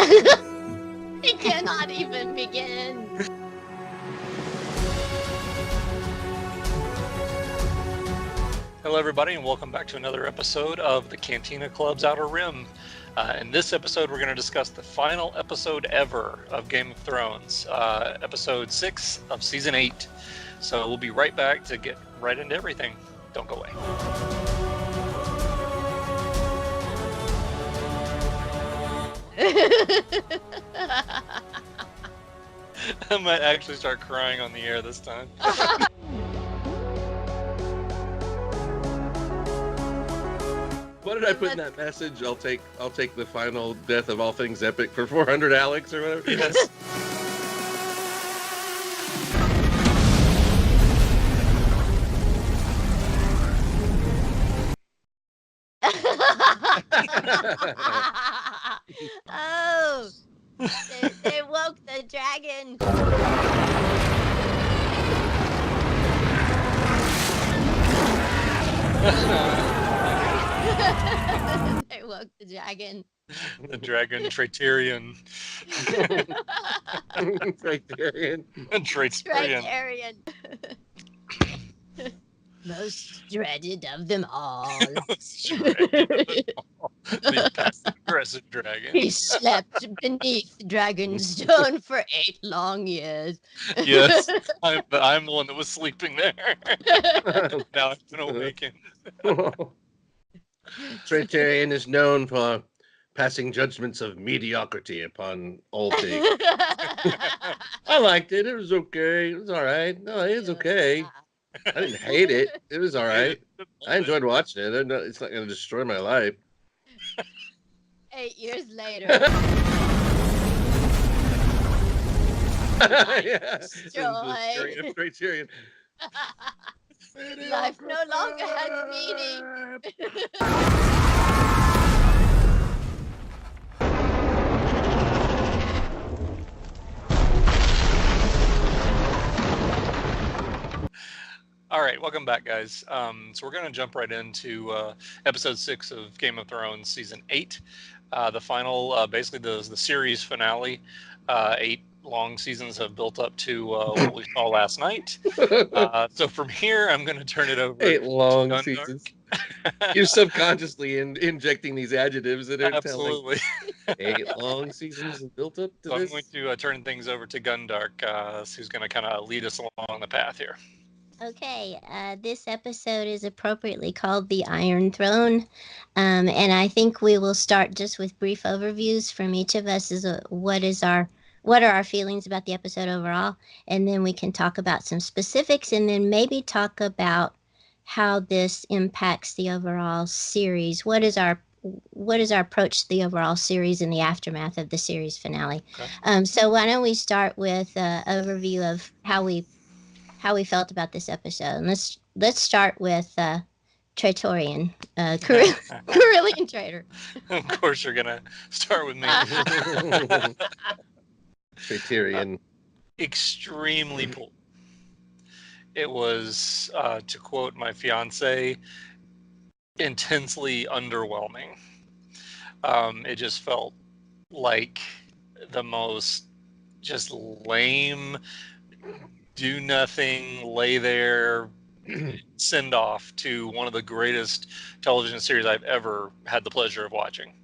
He cannot even begin. Hello, everybody, and welcome back to another episode of the Cantina Club's Outer Rim. In this episode, we're going to discuss the final episode ever of Game of Thrones, episode 6 of season 8. So we'll be right back to get right into everything. Don't go away. I might actually start crying on the air this time. What did I put in that message? I'll take the final death of all things epic for 400 Alex or whatever. Yes. Oh, they woke the dragon. They woke the dragon. The dragon Traitarian. Criterion. Traitarian. Traitarian. Most dreaded of them all. The passive-aggressive dragon. He slept beneath Dragonstone for 8 long years. Yes, I'm the one that was sleeping there. Now I've been awakened. Criterion is known for passing judgments of mediocrity upon all things. I liked it. It was okay. It was all right. No, it was okay. I didn't hate it. It was all right. I enjoyed watching it. It's not going to destroy my life. 8 years later. Yeah. Joy. Criterion. Life no longer has meaning. All right, welcome back, guys. So we're going to jump right into episode 6 of Game of Thrones, season 8. The final, basically the series finale. 8 long seasons have built up to what we saw last night. So from here, I'm going to turn it over 8 long Gundark. seasons. You're subconsciously injecting these adjectives that are Absolutely. telling 8 long seasons have built up to So I'm this. going to turn things over to Gundark, who's going to kind of lead us along the path here. Okay, this episode is appropriately called The Iron Throne, and I think we will start just with brief overviews from each of us as what are our feelings about the episode overall, and then we can talk about some specifics, and then maybe talk about how this impacts the overall series. What is our approach to the overall series in the aftermath of the series finale? Okay. So why don't we start with an overview of how we felt about this episode. And let's start with Traitarian, Carillion traitor. Of course, you're going to start with me. Criterion. Extremely poor. It was, to quote my fiance, intensely underwhelming. It just felt like the most just lame, do nothing, lay there, send off to one of the greatest television series I've ever had the pleasure of watching.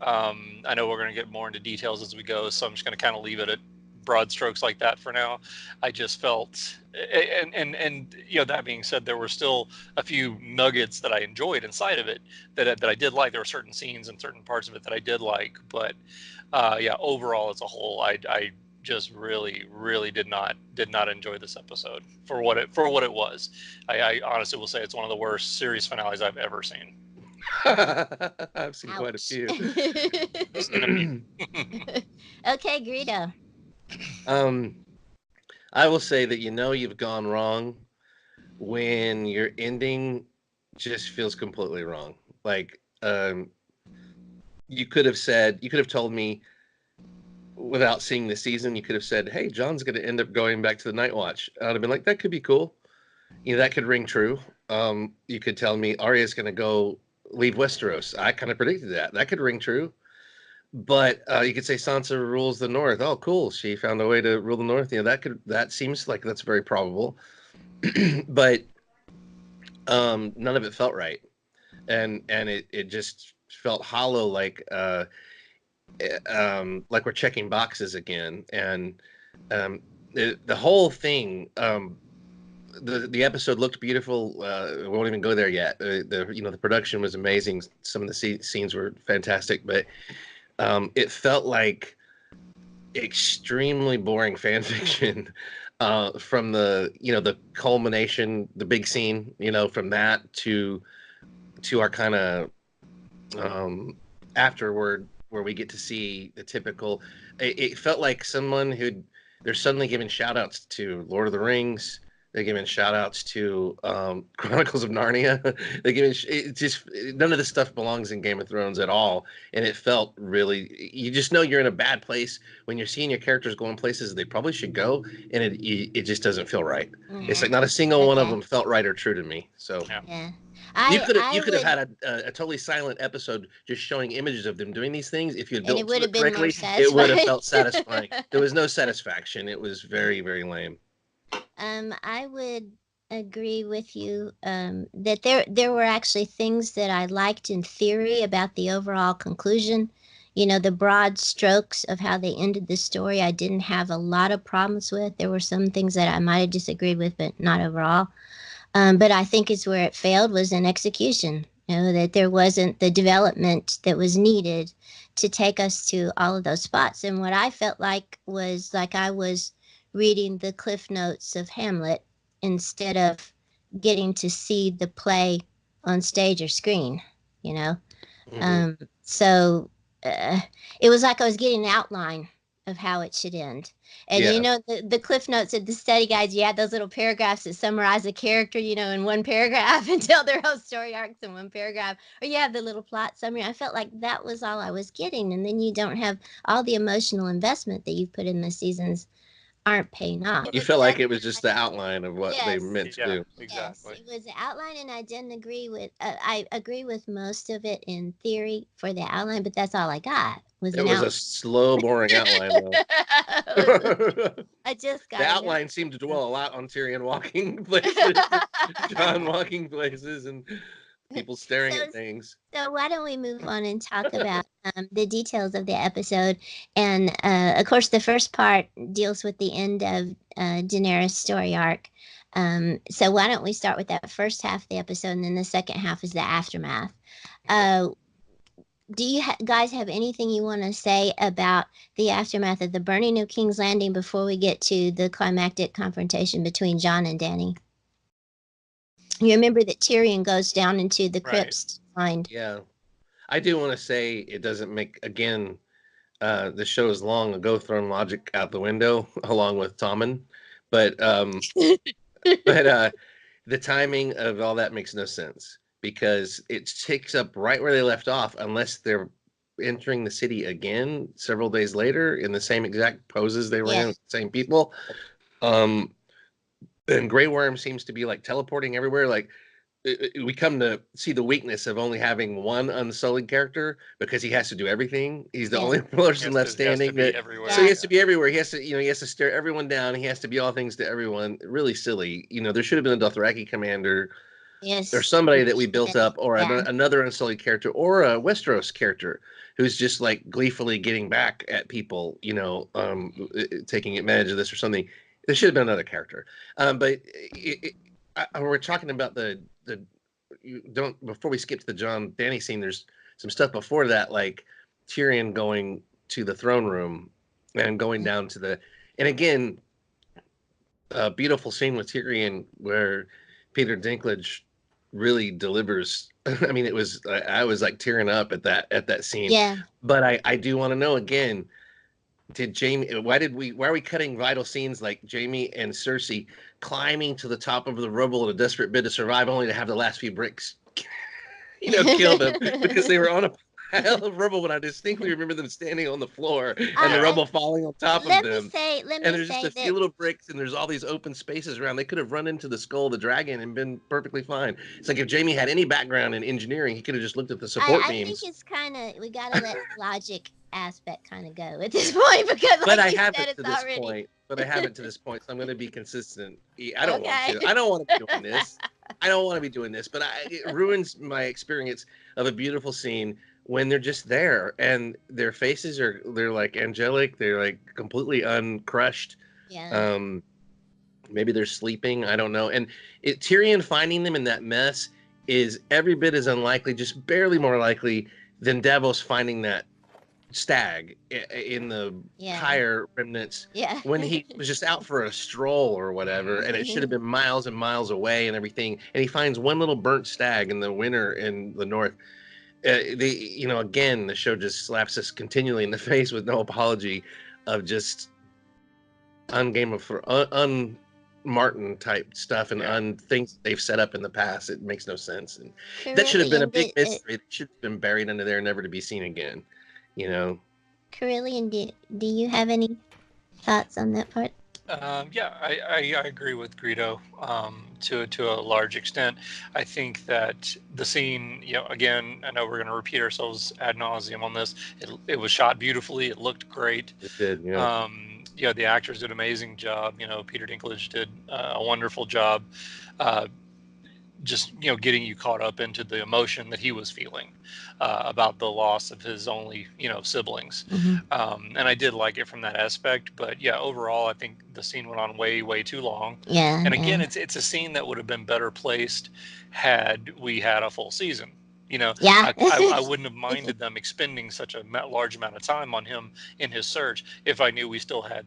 I know we're going to get more into details as we go, so I'm just going to kind of leave it at broad strokes like that for now. I just felt, and you know, that being said, there were still a few nuggets that I enjoyed inside of it that I did like. There were certain scenes and certain parts of it that I did like, but yeah, overall as a whole, I just really did not enjoy this episode for what it was. I honestly will say it's one of the worst series finales I've ever seen. I've seen quite a few. Okay, Greedo. I will say that you've gone wrong when your ending just feels completely wrong. Like, you could have told me without seeing the season, you could have said, hey, Jon's going to end up going back to the Night Watch. I'd have been like, that could be cool. That could ring true. You could tell me Arya's going to go leave Westeros. I kind of predicted that. That could ring true. But you could say Sansa rules the North. Oh, cool! She found a way to rule the North. That seems like that's very probable. But none of it felt right, and it just felt hollow, like we're checking boxes again. And the whole thing, the episode looked beautiful. We won't even go there yet. The production was amazing. Some of the scenes were fantastic, but it felt like extremely boring fan fiction. From the culmination, the big scene, from that to our kind of afterward, where we get to see the typical. It felt like they're suddenly giving shout outs to Lord of the Rings. They're giving shout outs to Chronicles of Narnia. They're giving none of this stuff belongs in Game of Thrones at all. And it felt really, you just know you're in a bad place when you're seeing your characters going places they probably should go, and it just doesn't feel right. It's like not a single one of them felt right or true to me. So yeah. You could have had a totally silent episode just showing images of them doing these things. If you had built it correctly, it would have felt satisfying. There was no satisfaction. It was very, very lame. I would agree with you that there were actually things that I liked in theory about the overall conclusion. The broad strokes of how they ended the story, I didn't have a lot of problems with. There were some things that I might have disagreed with, but not overall. But I think it's where it failed was in execution. That there wasn't the development that was needed to take us to all of those spots. And what I felt like was like I was reading the cliff notes of Hamlet instead of getting to see the play on stage or screen. So it was like I was getting an outline of how it should end. And the cliff notes of the study guides, you had those little paragraphs that summarize a character, in one paragraph and tell their whole story arcs in one paragraph, or you have the little plot summary. I felt like that was all I was getting. And then you don't have all the emotional investment that you've put in the seasons aren't paying off. You felt like it was just the outline of what they meant to do. Exactly. Yes, it was the outline, and I didn't agree with. I agree with most of it in theory for the outline, but that's all I got. It was a slow, boring outline, though. I just got the outline seemed to dwell a lot on Tyrion walking places, Jon walking places, and people staring at things. So why don't we move on and talk about the details of the episode? And of course, the first part deals with the end of Daenerys' story arc. So why don't we start with that first half of the episode, and then the second half is the aftermath. Do you guys have anything you want to say about the aftermath of the burning of King's Landing before we get to the climactic confrontation between Jon and Dany? You remember that Tyrion goes down into the crypts to find. Yeah. I do want to say it doesn't make, again, the show is long ago thrown logic out the window along with Tommen. But the timing of all that makes no sense because it picks up right where they left off unless they're entering the city again several days later in the same exact poses they were in with the same people. And Grey Worm seems to be like teleporting everywhere. Like we come to see the weakness of only having one unsullied character because he has to do everything. He's the only person left standing. So he has to be everywhere. He has to stare everyone down. He has to be all things to everyone. Really silly. There should have been a Dothraki commander. Yes. Or somebody that we built up, or another unsullied character, or a Westeros character who's just like gleefully getting back at people, taking advantage of this or something. There should have been another character. But we're talking about before we skip to the Jon Dany scene, there's some stuff before that, like Tyrion going to the throne room and going down to and again, a beautiful scene with Tyrion where Peter Dinklage really delivers. I mean, I was like tearing up at that scene. Yeah. But I do want to know again, why are we cutting vital scenes like Jaime and Cersei climbing to the top of the rubble in a desperate bid to survive only to have the last few bricks kill them because they were on a pile of rubble when I distinctly remember them standing on the floor and the rubble falling on top of them. And there's just a few little bricks and there's all these open spaces around. They could have run into the skull of the dragon and been perfectly fine. It's like if Jaime had any background in engineering, he could have just looked at the support beams. I think it's kind of, we got to let logic aspect kind of go at this point because, But like I you haven't said, to it's this already. point. But I haven't to this point, so I'm going to be consistent. I don't want Okay. to. I don't want to be doing this. I don't want to be doing this. But it ruins my experience of a beautiful scene when they're just there and their faces they're like angelic. They're like completely uncrushed. Yeah. Maybe they're sleeping. I don't know. And Tyrion finding them in that mess is every bit as unlikely, just barely more likely than Davos finding that stag in the Yeah. higher remnants Yeah. when he was just out for a stroll or whatever, and it should have been miles and miles away and everything. And he finds one little burnt stag in the winter in the north. Again, the show just slaps us continually in the face with no apology of just Martin type stuff and things they've set up in the past. It makes no sense, and that should have been a big mystery. It should have been buried under there, never to be seen again. Carillion, do you have any thoughts on that part? I agree with Greedo to a large extent. I think that the scene, again, I know we're going to repeat ourselves ad nauseum on this. It was shot beautifully. It looked great. It did, yeah. The actors did an amazing job. Peter Dinklage did a wonderful job. Just getting you caught up into the emotion that he was feeling about the loss of his only siblings. And I did like it from that aspect, but overall I think the scene went on way too long. And again, it's a scene that would have been better placed had we had a full season. I wouldn't have minded them expending such a large amount of time on him in his search if I knew we still had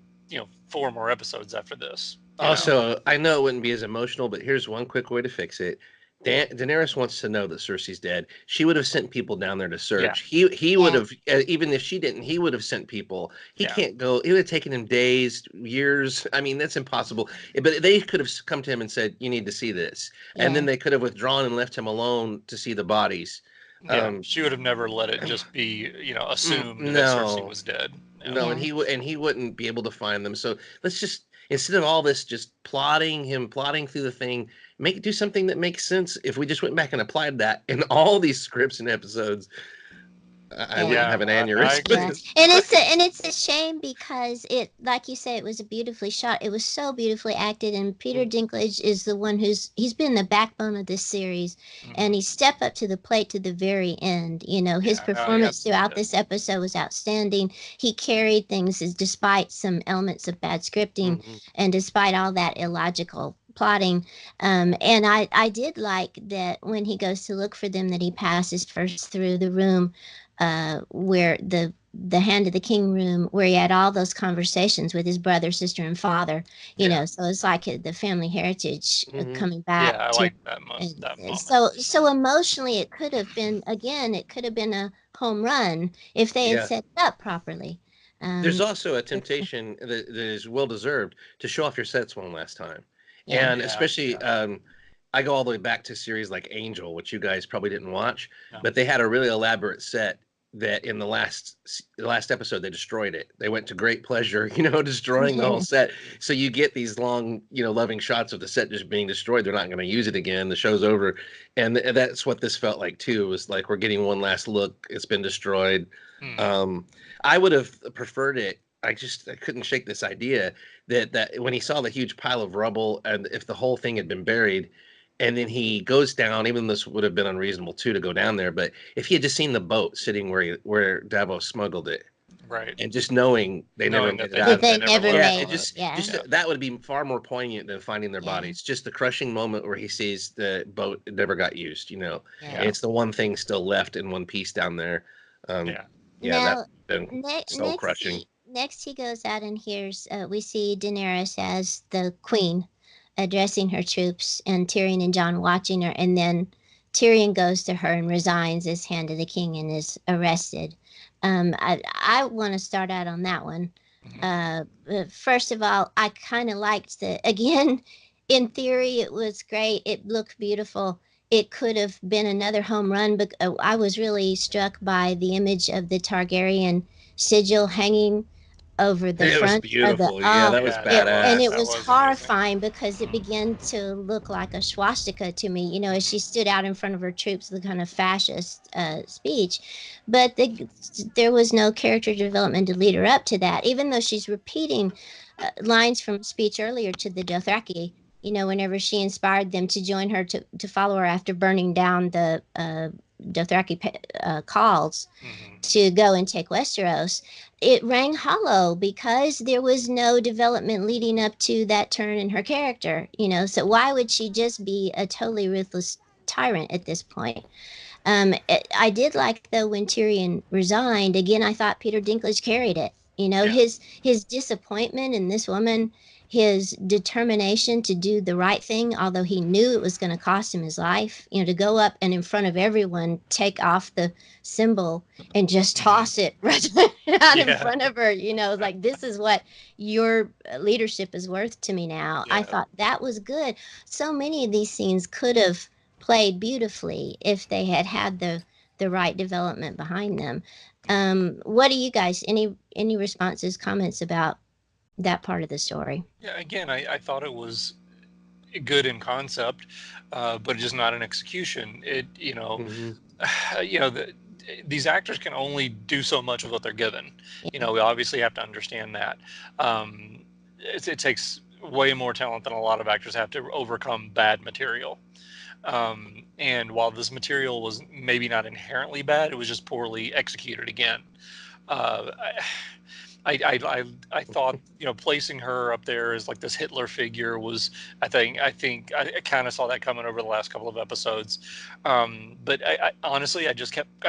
4 more episodes after this. Also, I know it wouldn't be as emotional, but here's one quick way to fix it. Daenerys wants to know that Cersei's dead. She would have sent people down there to search. He would have, even if she didn't, he would have sent people. He can't go. It would have taken him days, years. I mean, that's impossible. But they could have come to him and said, "You need to see this," and then they could have withdrawn and left him alone to see the bodies. She would have never let it just be, assumed that Cersei was dead. No, and he wouldn't be able to find them. So let's just, instead of all this just plotting through the thing, do something that makes sense. If we just went back and applied that in all these scripts and episodes, I wouldn't have an aneurysm. And it's a shame because it, like you say, it was beautifully shot. It was so beautifully acted, and Peter Dinklage is the one he's been the backbone of this series, and he stepped up to the plate to the very end. His performance throughout this episode was outstanding. He carried things despite some elements of bad scripting, and despite all that illogical plotting. And I did like that when he goes to look for them, that he passes first through the room where the Hand of the King room, where he had all those conversations with his brother, sister, and father. So it's like the family heritage coming back. I like that moment. So emotionally, it could have been a home run if they had set it up properly. There's also a temptation that is well deserved to show off your sets one last time. And especially, I go all the way back to series like Angel, which you guys probably didn't watch, but they had a really elaborate set that in the last episode, they destroyed it. They went to great pleasure, destroying the whole set. So you get these long, loving shots of the set just being destroyed. They're not going to use it again. The show's over. And that's what this felt like too. It was like, we're getting one last look. It's been destroyed. I would have preferred it. I couldn't shake this idea that when he saw the huge pile of rubble, and if the whole thing had been buried, and then he goes down, even this would have been unreasonable too to go down there, but if he had just seen the boat sitting where Davos smuggled it, right, and just knowing they never made it out, that would be far more poignant than finding their bodies. Just the crushing moment where he sees the boat never got used, and it's the one thing still left in one piece down there. Now, that's been soul crushing. Next, he goes out and hears, we see Daenerys as the queen addressing her troops, and Tyrion and Jon watching her. And then Tyrion goes to her and resigns as Hand of the King and is arrested. I want to start out on that one. First of all, I kind of liked again, in theory, it was great. It looked beautiful. It could have been another home run, but I was really struck by the image of the Targaryen sigil hanging over the It was front of the beautiful. Yeah, that was badass. and it That was was horrifying because it began to look like a swastika to me, as she stood out in front of her troops with a kind of fascist speech. But there was no character development to lead her up to that, even though she's repeating lines from a speech earlier to the Dothraki. Whenever she inspired them to join her to follow her after burning down the Dothraki calls Mm-hmm. to go and take Westeros, it rang hollow because there was no development leading up to that turn in her character. So why would she just be a totally ruthless tyrant at this point? I did like though when Tyrion resigned. Again, I thought Peter Dinklage carried it. His disappointment in this woman, his determination to do the right thing, although he knew it was going to cost him his life. To go up and in front of everyone take off the symbol and just toss it right out in front of her. Like, this is what your leadership is worth to me now. I thought that was good. So many of these scenes could have played beautifully if they had the right development behind them. What do you guys, any responses, comments about that part of the story? Yeah, again, I thought it was good in concept, but just not in execution. These actors can only do so much with what they're given. We obviously have to understand that. It takes way more talent than a lot of actors have to overcome bad material. And while this material was maybe not inherently bad, it was just poorly executed again. I thought, placing her up there as like this Hitler figure was, I think I kind of saw that coming over the last couple of episodes. But I honestly, I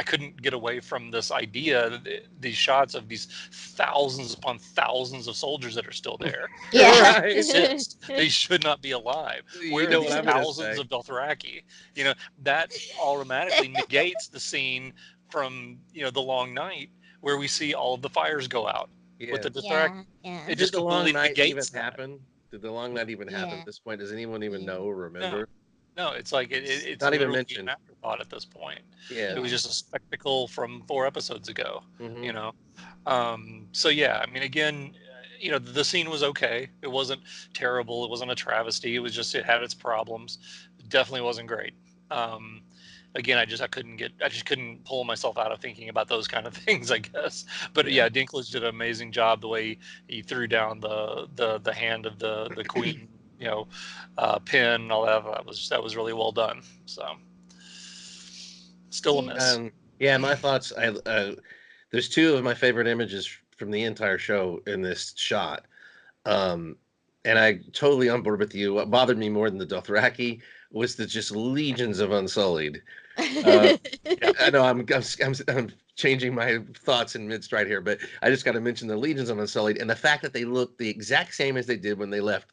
couldn't get away from this idea, these shots of these thousands upon thousands of soldiers that are still there. Yeah. They should not be alive. You know what I'm gonna Thousands say. of Dothraki? That automatically negates the scene from, The Long Night, where we see all of the fires go out. With the Dothraki. Yeah. It just Did the long completely night even negates that. happen? Did the long night even happen at this point? Does anyone even know or remember? No, it's like it's not even literally mentioned. an afterthought at this point. Yeah. It was just a spectacle from 4 episodes ago. Mhm. So yeah, I mean, again, the scene was okay. It wasn't terrible. It wasn't a travesty. It had its problems. It definitely wasn't great. Again, I just couldn't pull myself out of thinking about those kind of things, I guess. But yeah, Dinklage did an amazing job the way he threw down the hand of the queen, pin and all that. That was really well done. So still a miss. Yeah, my thoughts. There's 2 of my favorite images from the entire show in this shot. And I totally on board with you. What bothered me more than the Dothraki was the just legions of Unsullied. I know I'm changing my thoughts in mid-stride here, but I just got to mention the legions of Unsullied and the fact that they look the exact same as they did when they left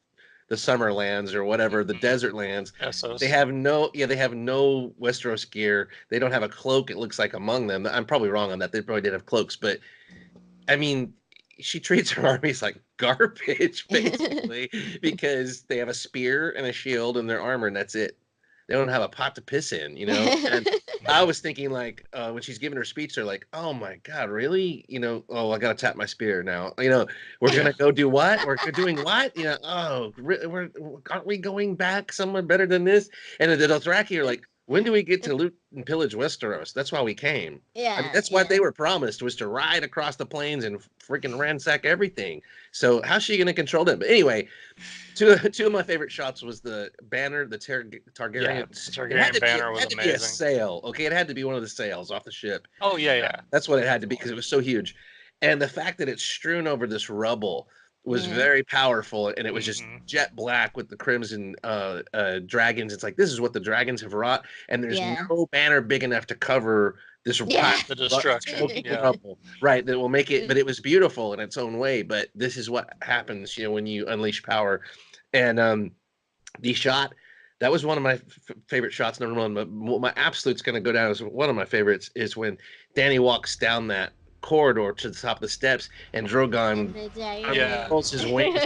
the Summerlands or whatever, the desert lands. Essos. They have no Westeros gear. They don't have a cloak, it looks like, among them. I'm probably wrong on that. They probably did have cloaks, but I mean, she treats her armies like garbage, basically, because they have a spear and a shield and their armor, and that's it. They don't have a pot to piss in, And I was thinking, like, when she's giving her speech, they're like, "Oh my God, really? Oh, I gotta tap my spear now. We're gonna go do what? We're doing what? Aren't we going back somewhere better than this?" And the Dothraki are like, "When do we get to loot and pillage Westeros? That's why we came." I mean, that's what they were promised, was to ride across the plains and freaking ransack everything. So how's she going to control them? But anyway, two of my favorite shots was the banner, the Targaryen. Yeah, Targaryen banner was amazing. It had to be a sail, okay? It had to be one of the sails off the ship. Oh, yeah. That's what it had to be because it was so huge. And the fact that it's strewn over this rubble was very powerful, and it was just jet black with the crimson dragons. It's like, this is what the dragons have wrought, and there's no banner big enough to cover this the destruction. Rubble, right? That will make it, but it was beautiful in its own way. But this is what happens, when you unleash power. And the shot, that was one of my favorite shots. Number one, but my absolute's going to go down as one of my favorites is when Dany walks down that corridor to the top of the steps, and Drogon pulls his wings.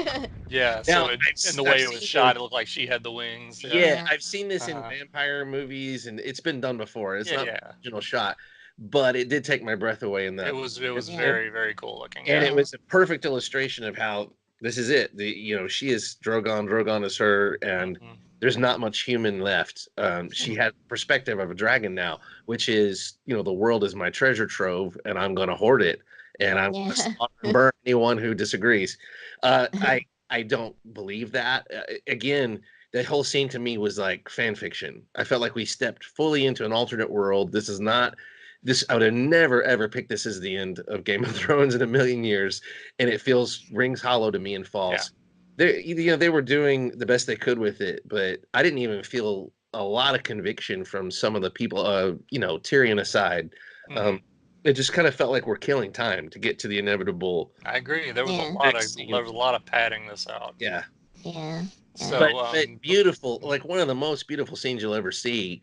Yeah. So in the way it was shot, it looked like she had the wings. Yeah, I've seen this in vampire movies, and it's been done before. It's not an original shot, but it did take my breath away in that. It was Yeah. very, very cool looking. And Yeah. it was a perfect illustration of how this is it. She is Drogon, Drogon is her, and Mhm. there's not much human left. She had perspective of a dragon now, which is, the world is my treasure trove, and I'm going to hoard it, and I'm going to slaughter and burn anyone who disagrees. I don't believe that. Again, that whole scene to me was like fan fiction. I felt like we stepped fully into an alternate world. This is not this. I would have never ever picked this as the end of Game of Thrones in a million years, and it rings hollow to me and false. They were doing the best they could with it, but I didn't even feel a lot of conviction from some of the people. Tyrion aside, Mhm. it just kind of felt like we're killing time to get to the inevitable. I agree. There was Yeah. a lot of padding this out. Yeah. Yeah. So, but beautiful, like one of the most beautiful scenes you'll ever see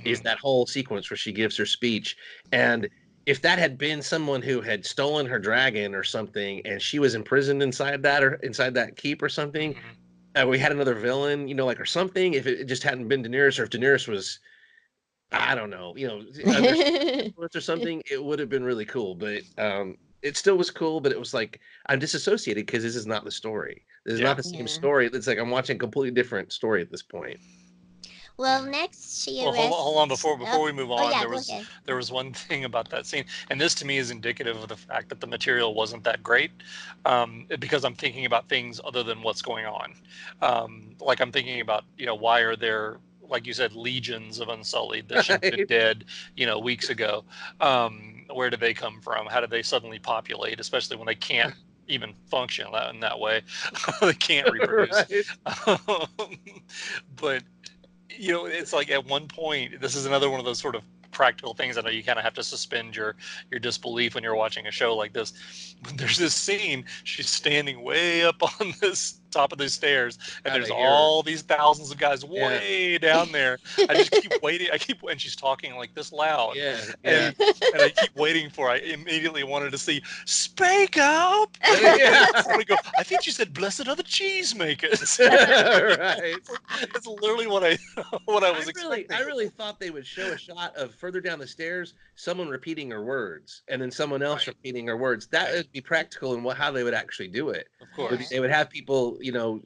is mhm. that whole sequence where she gives her speech. And if that had been someone who had stolen her dragon or something, and she was imprisoned inside that or inside that keep or something, Mhm. we had another villain, or something. If it just hadn't been Daenerys, or if Daenerys was, I don't know, under influence or something, it would have been really cool. But it still was cool. But it was like I'm disassociated because this is not the story. This is Yeah. not the same story. It's like I'm watching a completely different story at this point. Well, next she Well, arrests. hold on before we move on. yeah, There was one thing about that scene, and this to me is indicative of the fact that the material wasn't that great, because I'm thinking about things other than what's going on. Like I'm thinking about why are there, like you said, legions of Unsullied that should have been Right. dead weeks ago. Where did they come from? How did they suddenly populate? Especially when they can't even function in that way. They can't reproduce. Right. But it's like at one point, this is another one of those sort of practical things. I know you kind of have to suspend your disbelief when you're watching a show like this. But there's this scene, she's standing way up on this top of the stairs, and there's all these thousands of guys way down there. I just keep waiting. And she's talking like this loud. Yeah. And I keep waiting for. I immediately wanted to see "Speak up." Yeah. I think she said, "Blessed are the cheesemakers." Right. That's literally what I was expecting. I really thought they would show a shot of further down the stairs, someone repeating her words, and then someone else repeating her words. That would be practical in how they would actually do it. Of course, they would have people,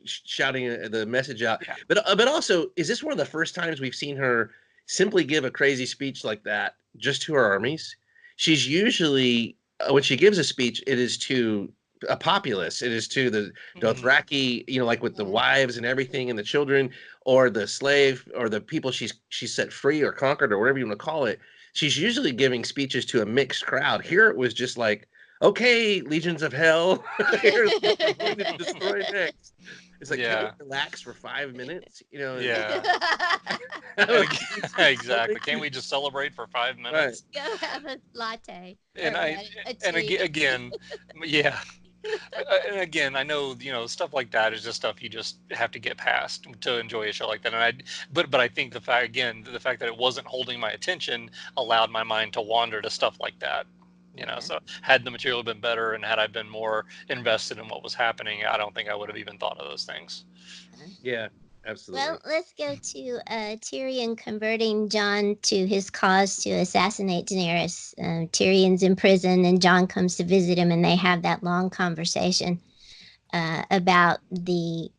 shouting the message out. Yeah. But also, is this one of the first times we've seen her simply give a crazy speech like that just to her armies? She's usually when she gives a speech, it is to a populace. It is to the Dothraki, like with the wives and everything and the children, or the slave, or the people she's set free or conquered or whatever you want to call it. She's usually giving speeches to a mixed crowd. Here it was just like, okay, legions of hell, here's what we're going to destroy next. It's like, can we relax for 5 minutes? Yeah. Exactly. Can't we just celebrate for 5 minutes? Go have a latte. And again, yeah. And again, I know stuff like that is just stuff you just have to get past to enjoy a show like that. And but I think the fact that it wasn't holding my attention allowed my mind to wander to stuff like that. So had the material been better and had I been more invested in what was happening, I don't think I would have even thought of those things. Yeah, absolutely. Well, let's go to Tyrion converting Jon to his cause to assassinate Daenerys. Tyrion's in prison, and Jon comes to visit him, and they have that long conversation about the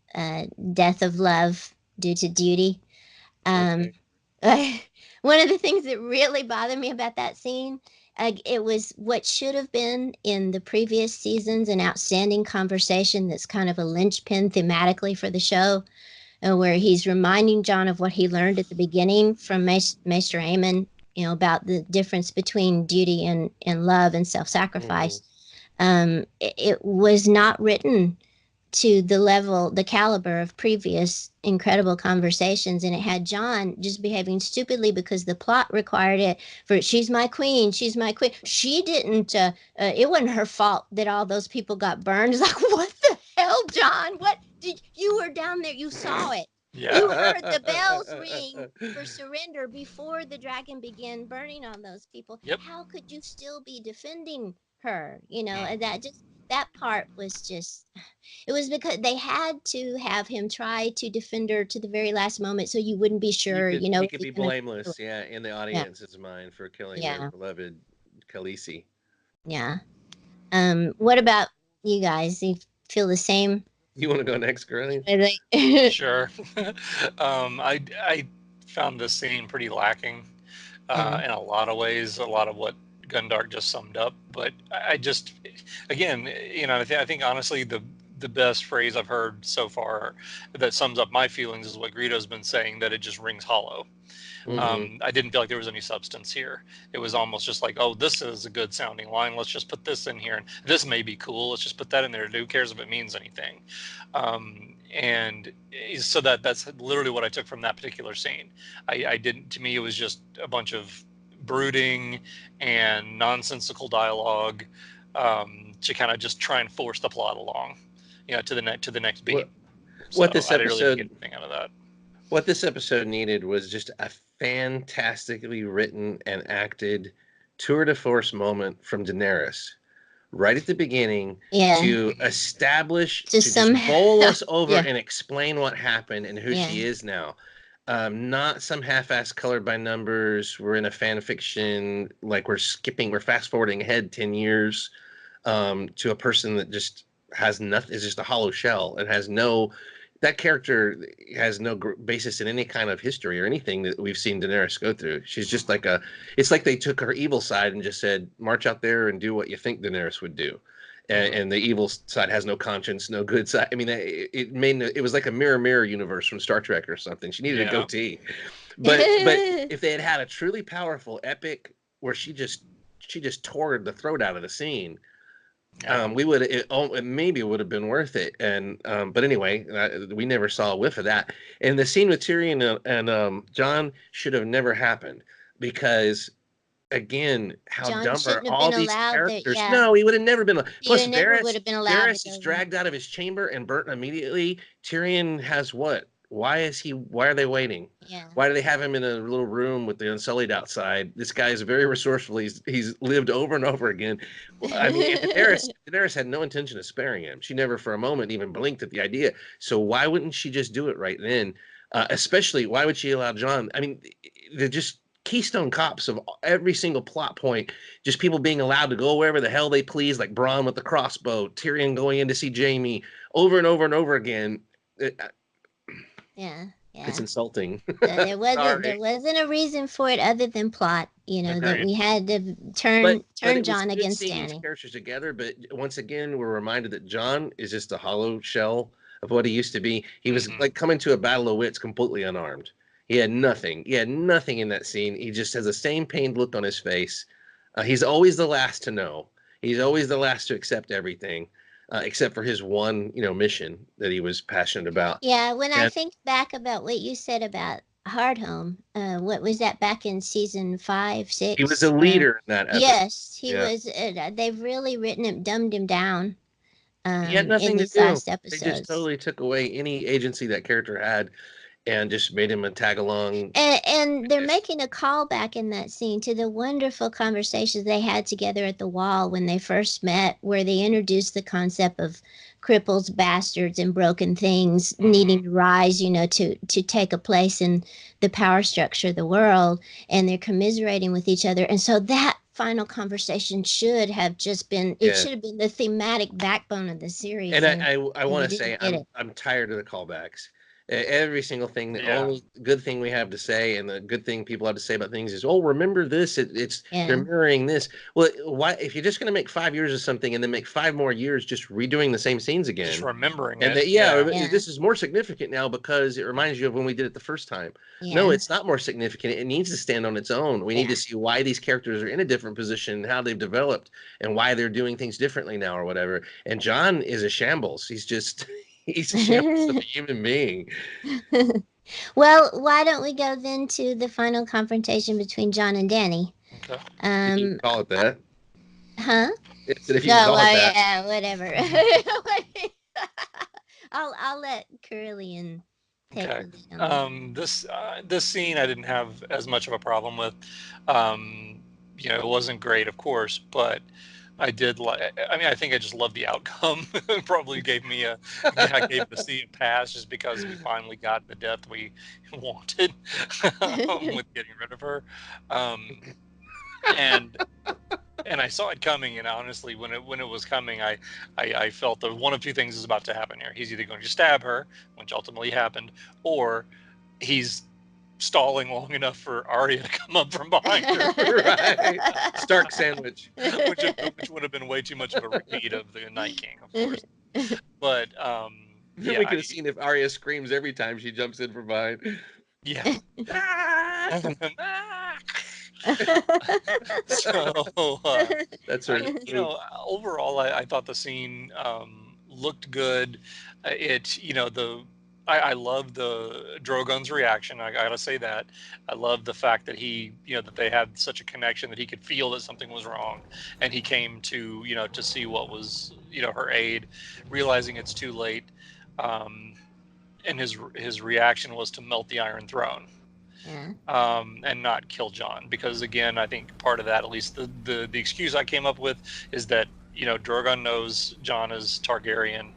death of love due to duty. One of the things that really bothered me about that scene, it was what should have been in the previous seasons an outstanding conversation that's kind of a linchpin thematically for the show, where he's reminding Jon of what he learned at the beginning from Maester Aemon, about the difference between duty and love and self-sacrifice. It was not written to the caliber of previous incredible conversations, and it had Jon just behaving stupidly because the plot required it. She's my queen. She didn't. It wasn't her fault that all those people got burned. It's like, what the hell, Jon? What did you were down there? You saw it. Yeah. You heard the bells ring for surrender before the dragon began burning on those people. Yep. How could you still be defending her? And that part was just, it was because they had to have him try to defend her to the very last moment so you wouldn't be sure, He if could he's be gonna do blameless, it. yeah, in the Yeah, audience's mind for killing their yeah, beloved Khaleesi. yeah. What about you guys? You feel the same? You want to go next, Curly? Sure. I found this scene pretty lacking in a lot of ways. A lot of what Gundark just summed up, but I just, again, I think honestly the best phrase I've heard so far that sums up my feelings is what Greedo's been saying, that it just rings hollow. Mm-hmm. I didn't feel like there was any substance here. It was almost just like, oh, this is a good sounding line. Let's just put this in here, and this may be cool. Let's just put that in there. Who cares if it means anything? And so that's literally what I took from that particular scene. I didn't. To me, it was just a bunch of brooding and nonsensical dialogue to kind of just try and force the plot along, to the next beat. So What this I didn't really get episode anything out of that. what this episode needed was just a fantastically written and acted tour de force moment from Daenerys right at the beginning Yeah, to establish, to to just somehow, bowl us over yeah, and explain what happened and who yeah, she is now. Not some half-ass colored by numbers. We're in a fan fiction, like we're fast forwarding ahead 10 years to a person that just has nothing, is just a hollow shell and has no, that character has no basis in any kind of history or anything that we've seen Daenerys go through. She's just like it's like they took her evil side and just said, march out there and do what you think Daenerys would do. And the evil side has no conscience, no good side. I mean, it was like a mirror universe from Star Trek or something. She needed a goatee, but if they had had a truly powerful epic where she just tore the throat out of the scene, we would maybe it would have been worth it. And but anyway, we never saw a whiff of that. And the scene with Tyrion and John should have never happened because again, how John dumb are shouldn't have all been these allowed there. characters? Yeah, No, he would have never been. Plus, you never would have been allowed to Varys is go there. dragged out of his chamber and burnt immediately. Tyrion has what? Why are they waiting? Yeah, Why do they have him in a little room with the Unsullied outside? This guy is very resourceful. He's lived over and over again. I mean, Daenerys had no intention of sparing him. She never for a moment even blinked at the idea. So why wouldn't she just do it right then? Especially, why would she allow John? I mean, they're just keystone cops of every single plot point. Just people being allowed to go wherever the hell they please, like Bronn with the crossbow, Tyrion going in to see Jaime over and over and over again. yeah, yeah. It's insulting. There wasn't a reason for it other than plot. That we had to turn John against seeing Dany. These characters together, but once again, we're reminded that John is just a hollow shell of what he used to be. He was like coming to a battle of wits completely unarmed. He had nothing. He had nothing in that scene. He just has the same pained look on his face. He's always the last to know. He's always the last to accept everything. Except for his one, mission that he was passionate about. Yeah, when I think back about what you said about Hardhome, what was that back in season 5, 6? He was a leader in that episode. Yes, he was. They've really dumbed him down. He had nothing in to these do. last They episodes. just totally took away any agency that character had, and just made him a tag along. And they're making a callback in that scene to the wonderful conversations they had together at the wall when they first met, where they introduced the concept of cripples, bastards, and broken things needing to rise, to take a place in the power structure of the world, and they're commiserating with each other. And so that final conversation should have just been, it should have been the thematic backbone of the series. And I want to say, I'm tired of the callbacks. Every single thing, the only good thing we have to say and the good thing people have to say about things is, remember this, they're mirroring this. Well, why, if you're just going to make 5 years of something and then make 5 more years just redoing the same scenes again, just remembering and it. This is more significant now because it reminds you of when we did it the first time. No, it's not more significant. It needs to stand on its own. We need to see why these characters are in a different position, how they've developed, and why they're doing things differently now or whatever. And John is a shambles. He's just he's a shambles of a human being. Well, why don't we go then to the final confrontation between John and Dany? Okay. If you call it that. Huh? If you call it that. Yeah, whatever. I'll let Curly and take it. This scene I didn't have as much of a problem with. It wasn't great, of course, but I did like. I mean, I think I just loved the outcome. Probably gave me I gave the C a pass just because we finally got the death we wanted with getting rid of her, and I saw it coming. And honestly, when it was coming, I felt that one of two things is about to happen here. He's either going to stab her, which ultimately happened, or he's stalling long enough for Arya to come up from behind her. Right. Stark sandwich. which would have been way too much of a repeat of the Night King, of course. But Then we could have seen if Arya screams every time she jumps in from behind. Yeah. So That's right. overall, I thought the scene looked good. I love the Drogon's reaction. I gotta say that. I love the fact that that they had such a connection that he could feel that something was wrong, and he came to to see what was her aid, realizing it's too late, and his reaction was to melt the Iron Throne. Yeah. And not kill Jon, because again, I think part of that, at least the excuse I came up with, is that Drogon knows Jon is Targaryen,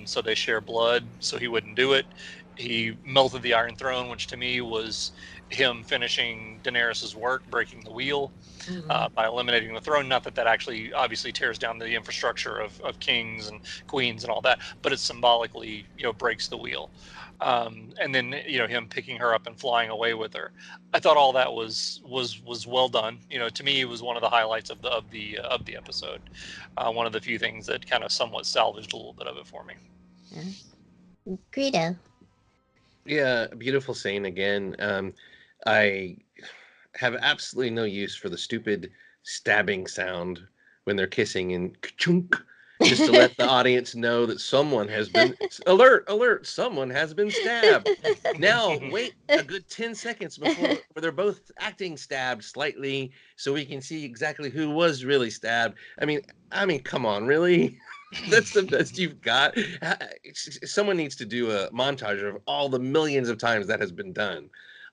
so they share blood, so he wouldn't do it. He melted the Iron Throne, which to me was him finishing Daenerys's work, breaking the wheel, by eliminating the throne. Not that actually obviously tears down the infrastructure of kings and queens and all that, but it symbolically breaks the wheel. And then him picking her up and flying away with her. I thought all that was well done. To me, it was one of the highlights of the episode. One of the few things that kind of somewhat salvaged a little bit of it for me. Yeah. Greedo. Yeah, beautiful scene again. I have absolutely no use for the stupid stabbing sound when they're kissing and ka-chunk, just to let the audience know that someone has been alert, someone has been stabbed. Now wait a good 10 seconds before where they're both acting stabbed slightly so we can see exactly who was really stabbed. I mean, come on, really? That's the best you've got. Someone needs to do a montage of all the millions of times that has been done.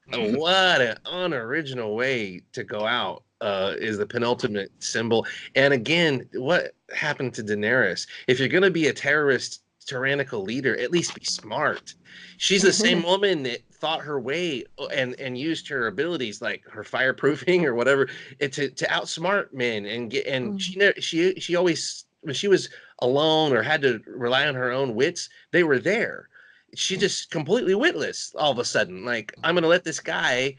What an unoriginal way to go out. Is the penultimate symbol. And again, what happened to Daenerys? If you're going to be a terrorist, tyrannical leader, at least be smart. She's the same woman that thought her way and used her abilities, like her fireproofing or whatever, to outsmart men and get. And she always, when she was alone or had to rely on her own wits, they were there. She just completely witless all of a sudden. Like, I'm going to let this guy.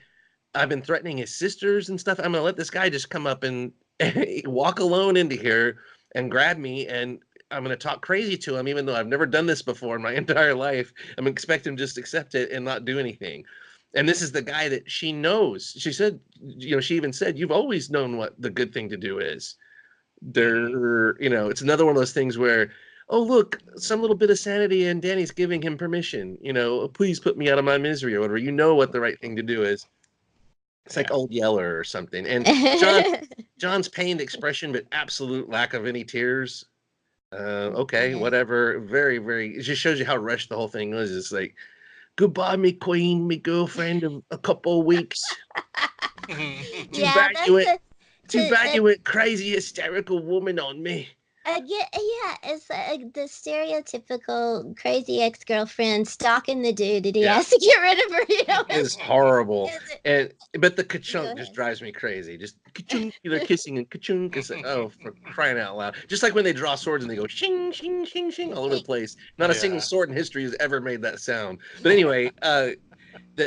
I've been threatening his sisters and stuff. I'm gonna let this guy just come up and walk alone into here and grab me, and I'm gonna talk crazy to him, even though I've never done this before in my entire life. I'm gonna expect him to just accept it and not do anything. And this is the guy that she knows. She said, she even said, "You've always known what the good thing to do is." It's another one of those things where, oh look, some little bit of sanity, and Dany's giving him permission. Please put me out of my misery or whatever. You know what the right thing to do is. It's like Old Yeller or something. And Jon's pained expression, but absolute lack of any tears. Okay, whatever. Very, very. It just shows you how rushed the whole thing was. It's like, goodbye, me queen, me girlfriend of a couple of weeks. Too bad you went crazy, hysterical woman on me. It's the stereotypical crazy ex-girlfriend stalking the dude that he has to get rid of her. It's horrible. But the ka-chunk just drives me crazy. Just ka-chunk, they're kissing and ka-chunk. It's like, oh, for crying out loud. Just like when they draw swords and they go shing, shing, shing, shing all over the place. Not a single sword in history has ever made that sound. But anyway, the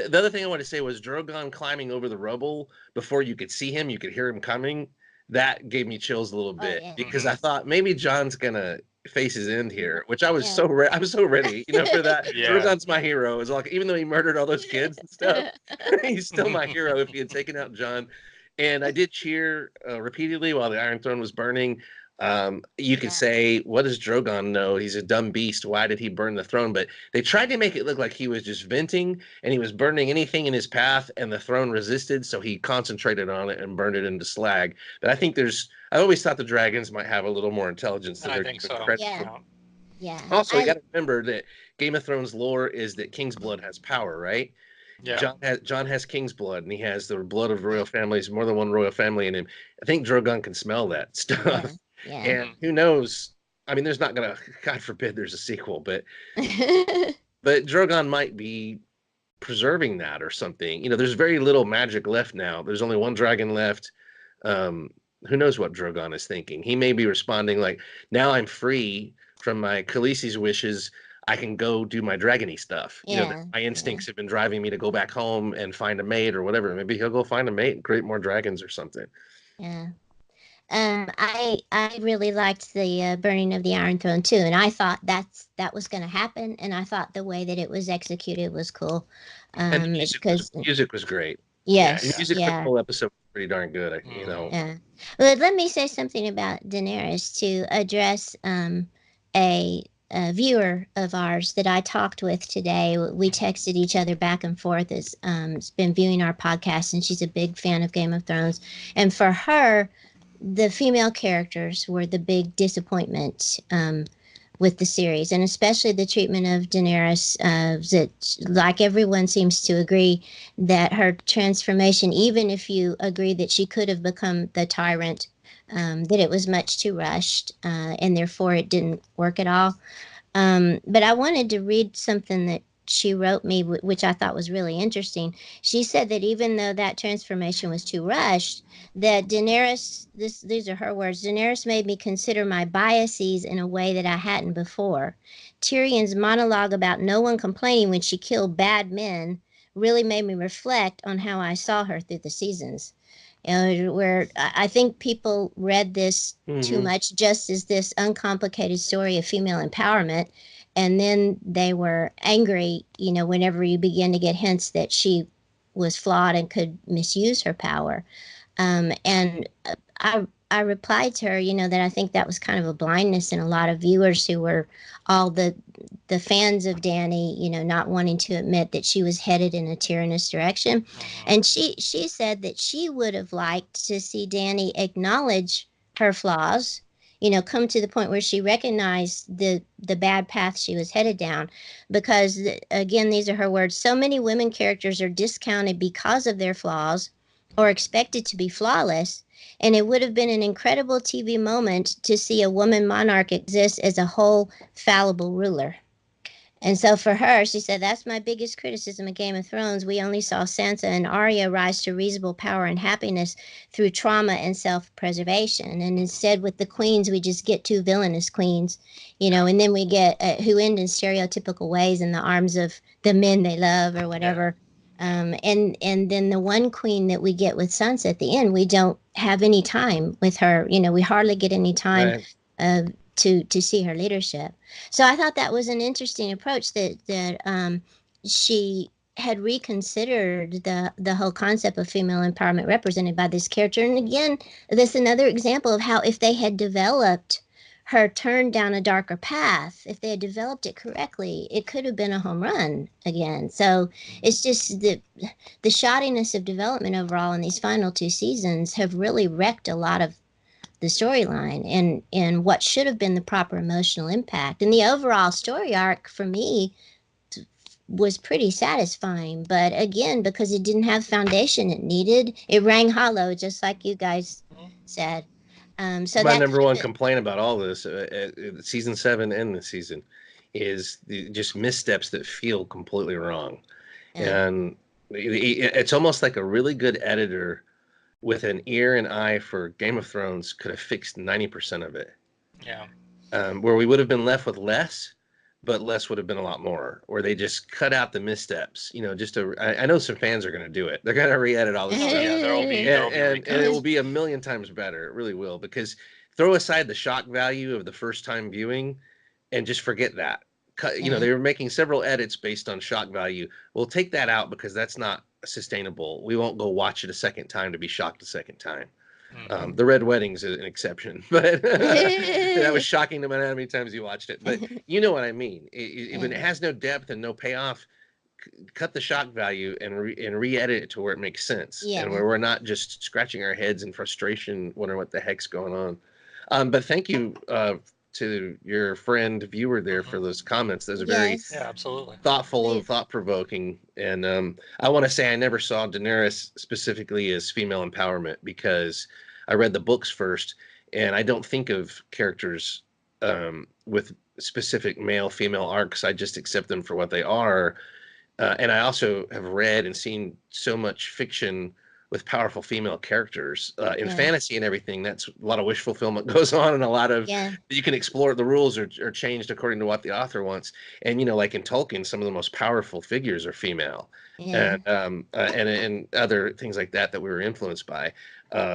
other thing I wanted to say was Drogon climbing over the rubble before you could see him, you could hear him coming. That gave me chills a little bit because I thought maybe Jon's gonna face his end here, which I was so I was so ready, for that. Drogon's my hero. It's like, even though he murdered all those kids and stuff, he's still my hero if he had taken out Jon. And I did cheer repeatedly while the Iron Throne was burning. You could say, what does Drogon know? He's a dumb beast. Why did he burn the throne? But they tried to make it look like he was just venting and he was burning anything in his path, and the throne resisted, so he concentrated on it and burned it into slag. But I think I always thought the dragons might have a little more intelligence than they're given credit for. Yeah. Also, you got to remember that Game of Thrones lore is that King's blood has power, right? Yeah. Jon has king's blood, and he has the blood of royal families, more than one royal family in him. I think Drogon can smell that stuff. Yeah. And who knows? I mean, there's not gonna, God forbid, there's a sequel, but Drogon might be preserving that or something. There's very little magic left now. There's only one dragon left. Who knows what Drogon is thinking? He may be responding like, now I'm free from my Khaleesi's wishes. I can go do my dragony stuff. Yeah. My instincts have been driving me to go back home and find a mate or whatever. Maybe he'll go find a mate and create more dragons or something. Yeah. I really liked the burning of the Iron Throne too, and I thought that was going to happen, and I thought the way that it was executed was cool. And the music was great. Yes, the music for the whole episode was pretty darn good. Yeah. Well, let me say something about Daenerys to address a viewer of ours that I talked with today. We texted each other back and forth as been viewing our podcast, and she's a big fan of Game of Thrones, and for her, the female characters were the big disappointment with the series, and especially the treatment of Daenerys. That, like everyone seems to agree, that her transformation, even if you agree that she could have become the tyrant, that it was much too rushed, and therefore it didn't work at all. But I wanted to read something that she wrote me, which I thought was really interesting. She said that even though that transformation was too rushed, that Daenerys, these are her words, Daenerys made me consider my biases in a way that I hadn't before. Tyrion's monologue about no one complaining when she killed bad men really made me reflect on how I saw her through the seasons. Where I think people read this too much just as this uncomplicated story of female empowerment, and then they were angry, whenever you begin to get hints that she was flawed and could misuse her power. And I replied to her, that I think that was kind of a blindness in a lot of viewers who were all the fans of Dany, not wanting to admit that she was headed in a tyrannous direction. And she said that she would have liked to see Dany acknowledge her flaws, come to the point where she recognized the bad path she was headed down. Because, again, these are her words, so many women characters are discounted because of their flaws or expected to be flawless, and it would have been an incredible TV moment to see a woman monarch exist as a whole fallible ruler. And so for her, she said, that's my biggest criticism of Game of Thrones. We only saw Sansa and Arya rise to reasonable power and happiness through trauma and self-preservation. And instead, with the queens, we just get two villainous queens, and then we get who end in stereotypical ways in the arms of the men they love or whatever. And then the one queen that we get with Sansa at the end, we don't have any time with her. We hardly get any time to see her leadership. So I thought that was an interesting approach that she had reconsidered the whole concept of female empowerment represented by this character. And again, that's another example of how if they had developed her turn down a darker path, if they had developed it correctly, it could have been a home run again. So it's just the shoddiness of development overall in these final two seasons have really wrecked a lot of the storyline and what should have been the proper emotional impact. And the overall story arc for me was pretty satisfying. But again, because it didn't have foundation it needed, it rang hollow, just like you guys said. So my number one complaint about all this, season 7 and this season, is just missteps that feel completely wrong. And it's almost like a really good editor with an ear and eye for Game of Thrones could have fixed 90% of it. Yeah. Where we would have been left with less, but less would have been a lot more. Where they just cut out the missteps. I know some fans are going to do it. They're going to re-edit all this stuff. Yeah, there'll be and it will be a million times better. It really will. Because throw aside the shock value of the first time viewing, and just forget that. They were making several edits based on shock value. We'll take that out because that's not sustainable. We won't go watch it a second time to be shocked a second time. The Red Wedding's an exception, but that was shocking no matter how many times you watched it. But you know what I mean. When it has no depth and no payoff, cut the shock value and re-edit it to where it makes sense, and where we're not just scratching our heads in frustration, wondering what the heck's going on. But thank you to your friend viewer there for those comments. Those are very Yes. Yeah, absolutely. thoughtful and thought-provoking. And I want to say I never saw Daenerys specifically as female empowerment because I read the books first, and I don't think of characters with specific male-female arcs. I just accept them for what they are. And I also have read and seen so much fiction with powerful female characters in fantasy and everything. That's a lot of wish fulfillment goes on, and a lot of you can explore. The rules are changed according to what the author wants. And like in Tolkien, some of the most powerful figures are female, and other things like that we were influenced by.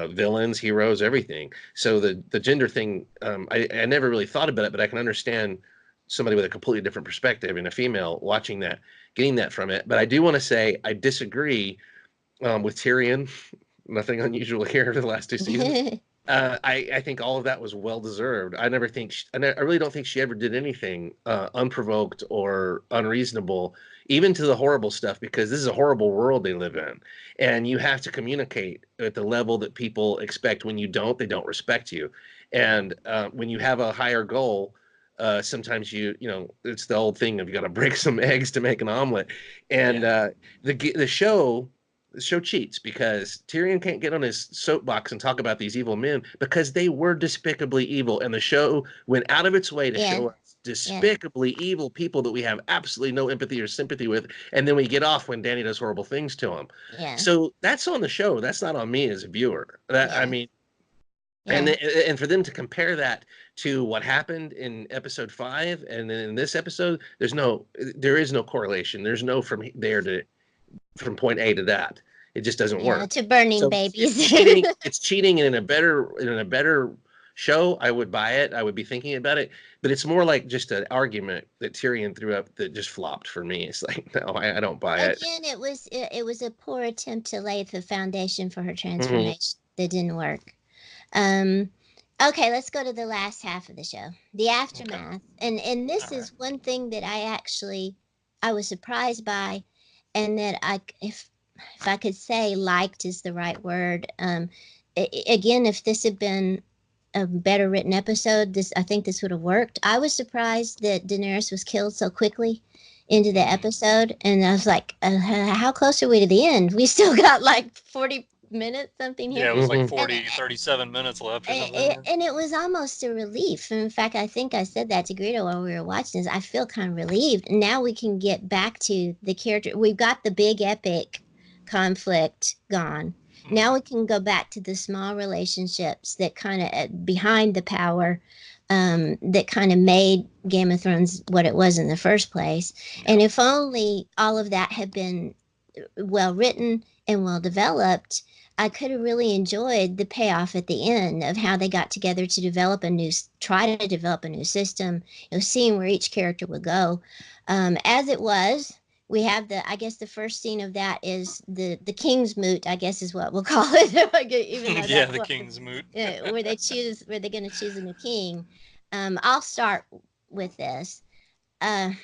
Villains, heroes, everything. So the gender thing, I never really thought about it, but I can understand somebody with a completely different perspective and a female watching that, getting that from it. But I do want to say I disagree with Tyrion. Nothing unusual here for the last 2 seasons. I think all of that was well deserved. I really don't think she ever did anything unprovoked or unreasonable, even to the horrible stuff, because this is a horrible world they live in, and you have to communicate at the level that people expect. When you don't, they don't respect you. And when you have a higher goal, sometimes it's the old thing of you got to break some eggs to make an omelet. And the show cheats because Tyrion can't get on his soapbox and talk about these evil men because they were despicably evil, and the show went out of its way to show us despicably evil people that we have absolutely no empathy or sympathy with, and then we get off when Dany does horrible things to him. So that's on the show. That's not on me as a viewer. I mean, and for them to compare that to what happened in episode 5 and then in this episode, there is no correlation. There's no from point A to that. It just doesn't work. To burning babies. It's cheating, and in a better show, I would buy it. I would be thinking about it. But it's more like just an argument that Tyrion threw up that just flopped for me. It's like, no, I don't buy it. Again, it was a poor attempt to lay the foundation for her transformation that didn't work. Okay, let's go to the last half of the show, the aftermath. And this is one thing that I was surprised by, and that if I could say liked is the right word. Again, if this had been a better written episode, I think this would have worked. I was surprised that Daenerys was killed so quickly into the episode, and I was like, how close are we to the end? We still got like 40 minutes something here. Yeah, it was like 37 minutes left or something. And it was almost a relief. In fact, I think I said that to Greedo while we were watching this. I feel kind of relieved. Now we can get back to the character. We've got the big epic conflict gone. Now we can go back to the small relationships that kind of behind the power that kind of made Game of Thrones what it was in the first place. And if only all of that had been well written and well developed, I could have really enjoyed the payoff at the end of how they got together to try to develop a new system, seeing where each character would go. As it was, we have the first scene of that is the King's Moot, I guess is what we'll call it. The King's Moot. Where they're going to choose a new king. I'll start with this. I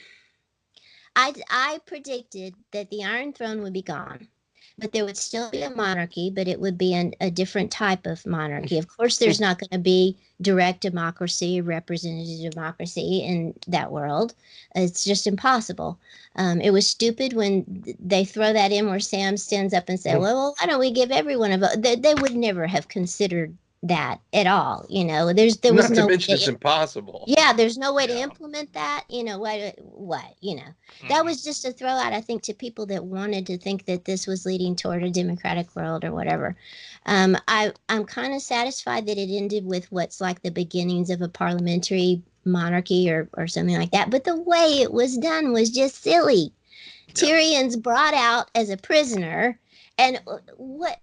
predicted that the Iron Throne would be gone, but there would still be a monarchy, but it would be a different type of monarchy. Of course, there's not going to be direct democracy, representative democracy in that world. It's just impossible. It was stupid when they throw that in where Sam stands up and says, well, why don't we give everyone a vote? They would never have considered that at all. There was not no to mention it's impossible. Yeah, there's no way to implement that. That was just a throw out, I think, to people that wanted to think that this was leading toward a democratic world or whatever. I'm kind of satisfied that it ended with what's like the beginnings of a parliamentary monarchy or something like that. But the way it was done was just silly. Yeah. Tyrion's brought out as a prisoner, and what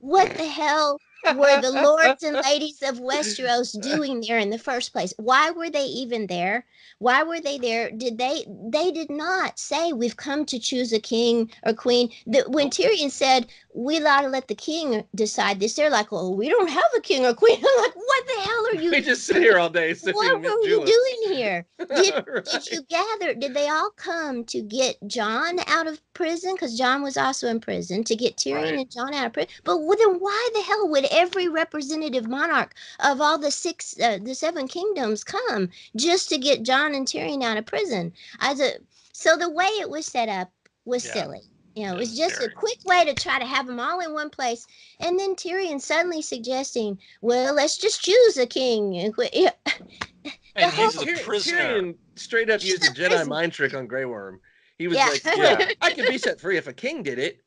the hell were the lords and ladies of Westeros doing there in the first place? Why were they even there? Why were they there? They did not say, we've come to choose a king or queen. When Tyrion said, we ought to let the king decide this, they're like, well, we don't have a king or queen. I'm like, what the hell are were you? We just sit here all day. What were you doing here? Did you gather? Did they all come to get John out of prison? Because John was also in prison, to get Tyrion and John out of prison. But then why the hell would every representative monarch of all the seven kingdoms come just to get John and Tyrion out of prison? So the way it was set up was silly. It was just a quick way to try to have them all in one place. And then Tyrion suddenly suggesting, well, let's just choose a king. And he's a prisoner. Tyrion straight up used a Jedi mind trick on Grey Worm. He was like, I can be set free if a king did it.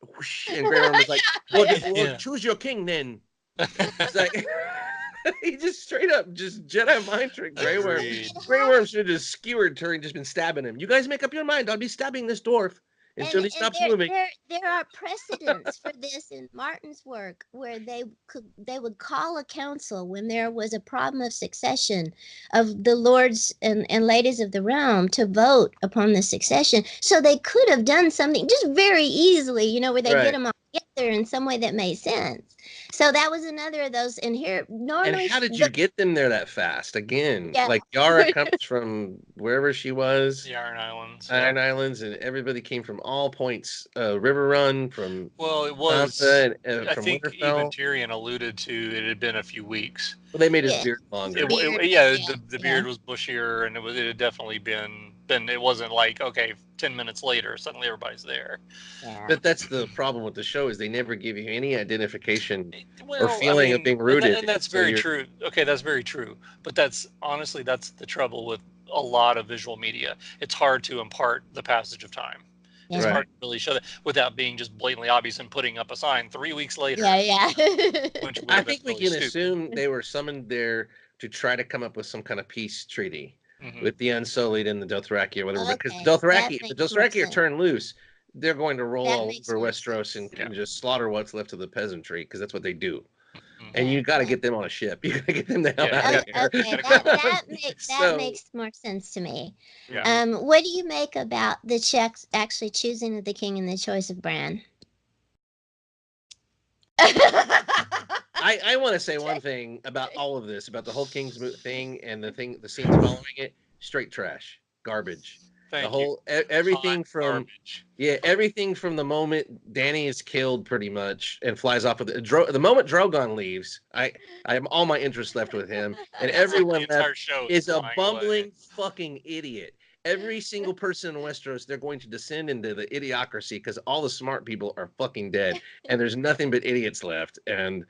And Grey Worm was like, well, choose your king then. It's like... He just straight up just Jedi mind trick Grey Worm. Grey Worm should have just skewered Tyrion, just been stabbing him. You guys make up your mind. I'll be stabbing this dwarf until he stops moving. There are precedents for this in Martin's work, where they would call a council when there was a problem of succession of the lords and ladies of the realm to vote upon the succession. So they could have done something just very easily, where they get them all together in some way that made sense. So that was another of those. And here, normally, and how did you get them there that fast? Again, like Yara comes from wherever she was, the Iron Islands, and everybody came from all points. River Run from it was. Sansa I from think Winterfell. even Tyrion alluded to it had been a few weeks. Well, they made his beard longer. The beard was bushier, and it had definitely been. It wasn't like 10 minutes later suddenly everybody's there. But that's the problem with the show, is they never give you any identification or feeling of being rooted. And that's very true. Okay, that's very true. But that's the trouble with a lot of visual media. It's hard to impart the passage of time. It's hard to really show that without being just blatantly obvious and putting up a sign 3 weeks later. I think we can assume they were summoned there to try to come up with some kind of peace treaty with the Unsullied and the Dothraki or whatever. Because the Dothraki are turned loose, they're going to roll all over Westeros and just slaughter what's left of the peasantry, because that's what they do. And you got to get them on a ship. You got to get them the hell out of here. Okay, that makes more sense to me. What do you make about the Czechs actually choosing the king and the choice of Bran? I want to say one thing about all of this, about the whole Kingsmoot thing and the scenes following it. Straight trash, garbage. Everything from the moment Dany is killed, pretty much, and flies off with the moment Drogon leaves, I have all my interest left with him, and everyone left is a bumbling fucking idiot. Every single person in Westeros, they're going to descend into the idiocracy because all the smart people are fucking dead, and there's nothing but idiots left, and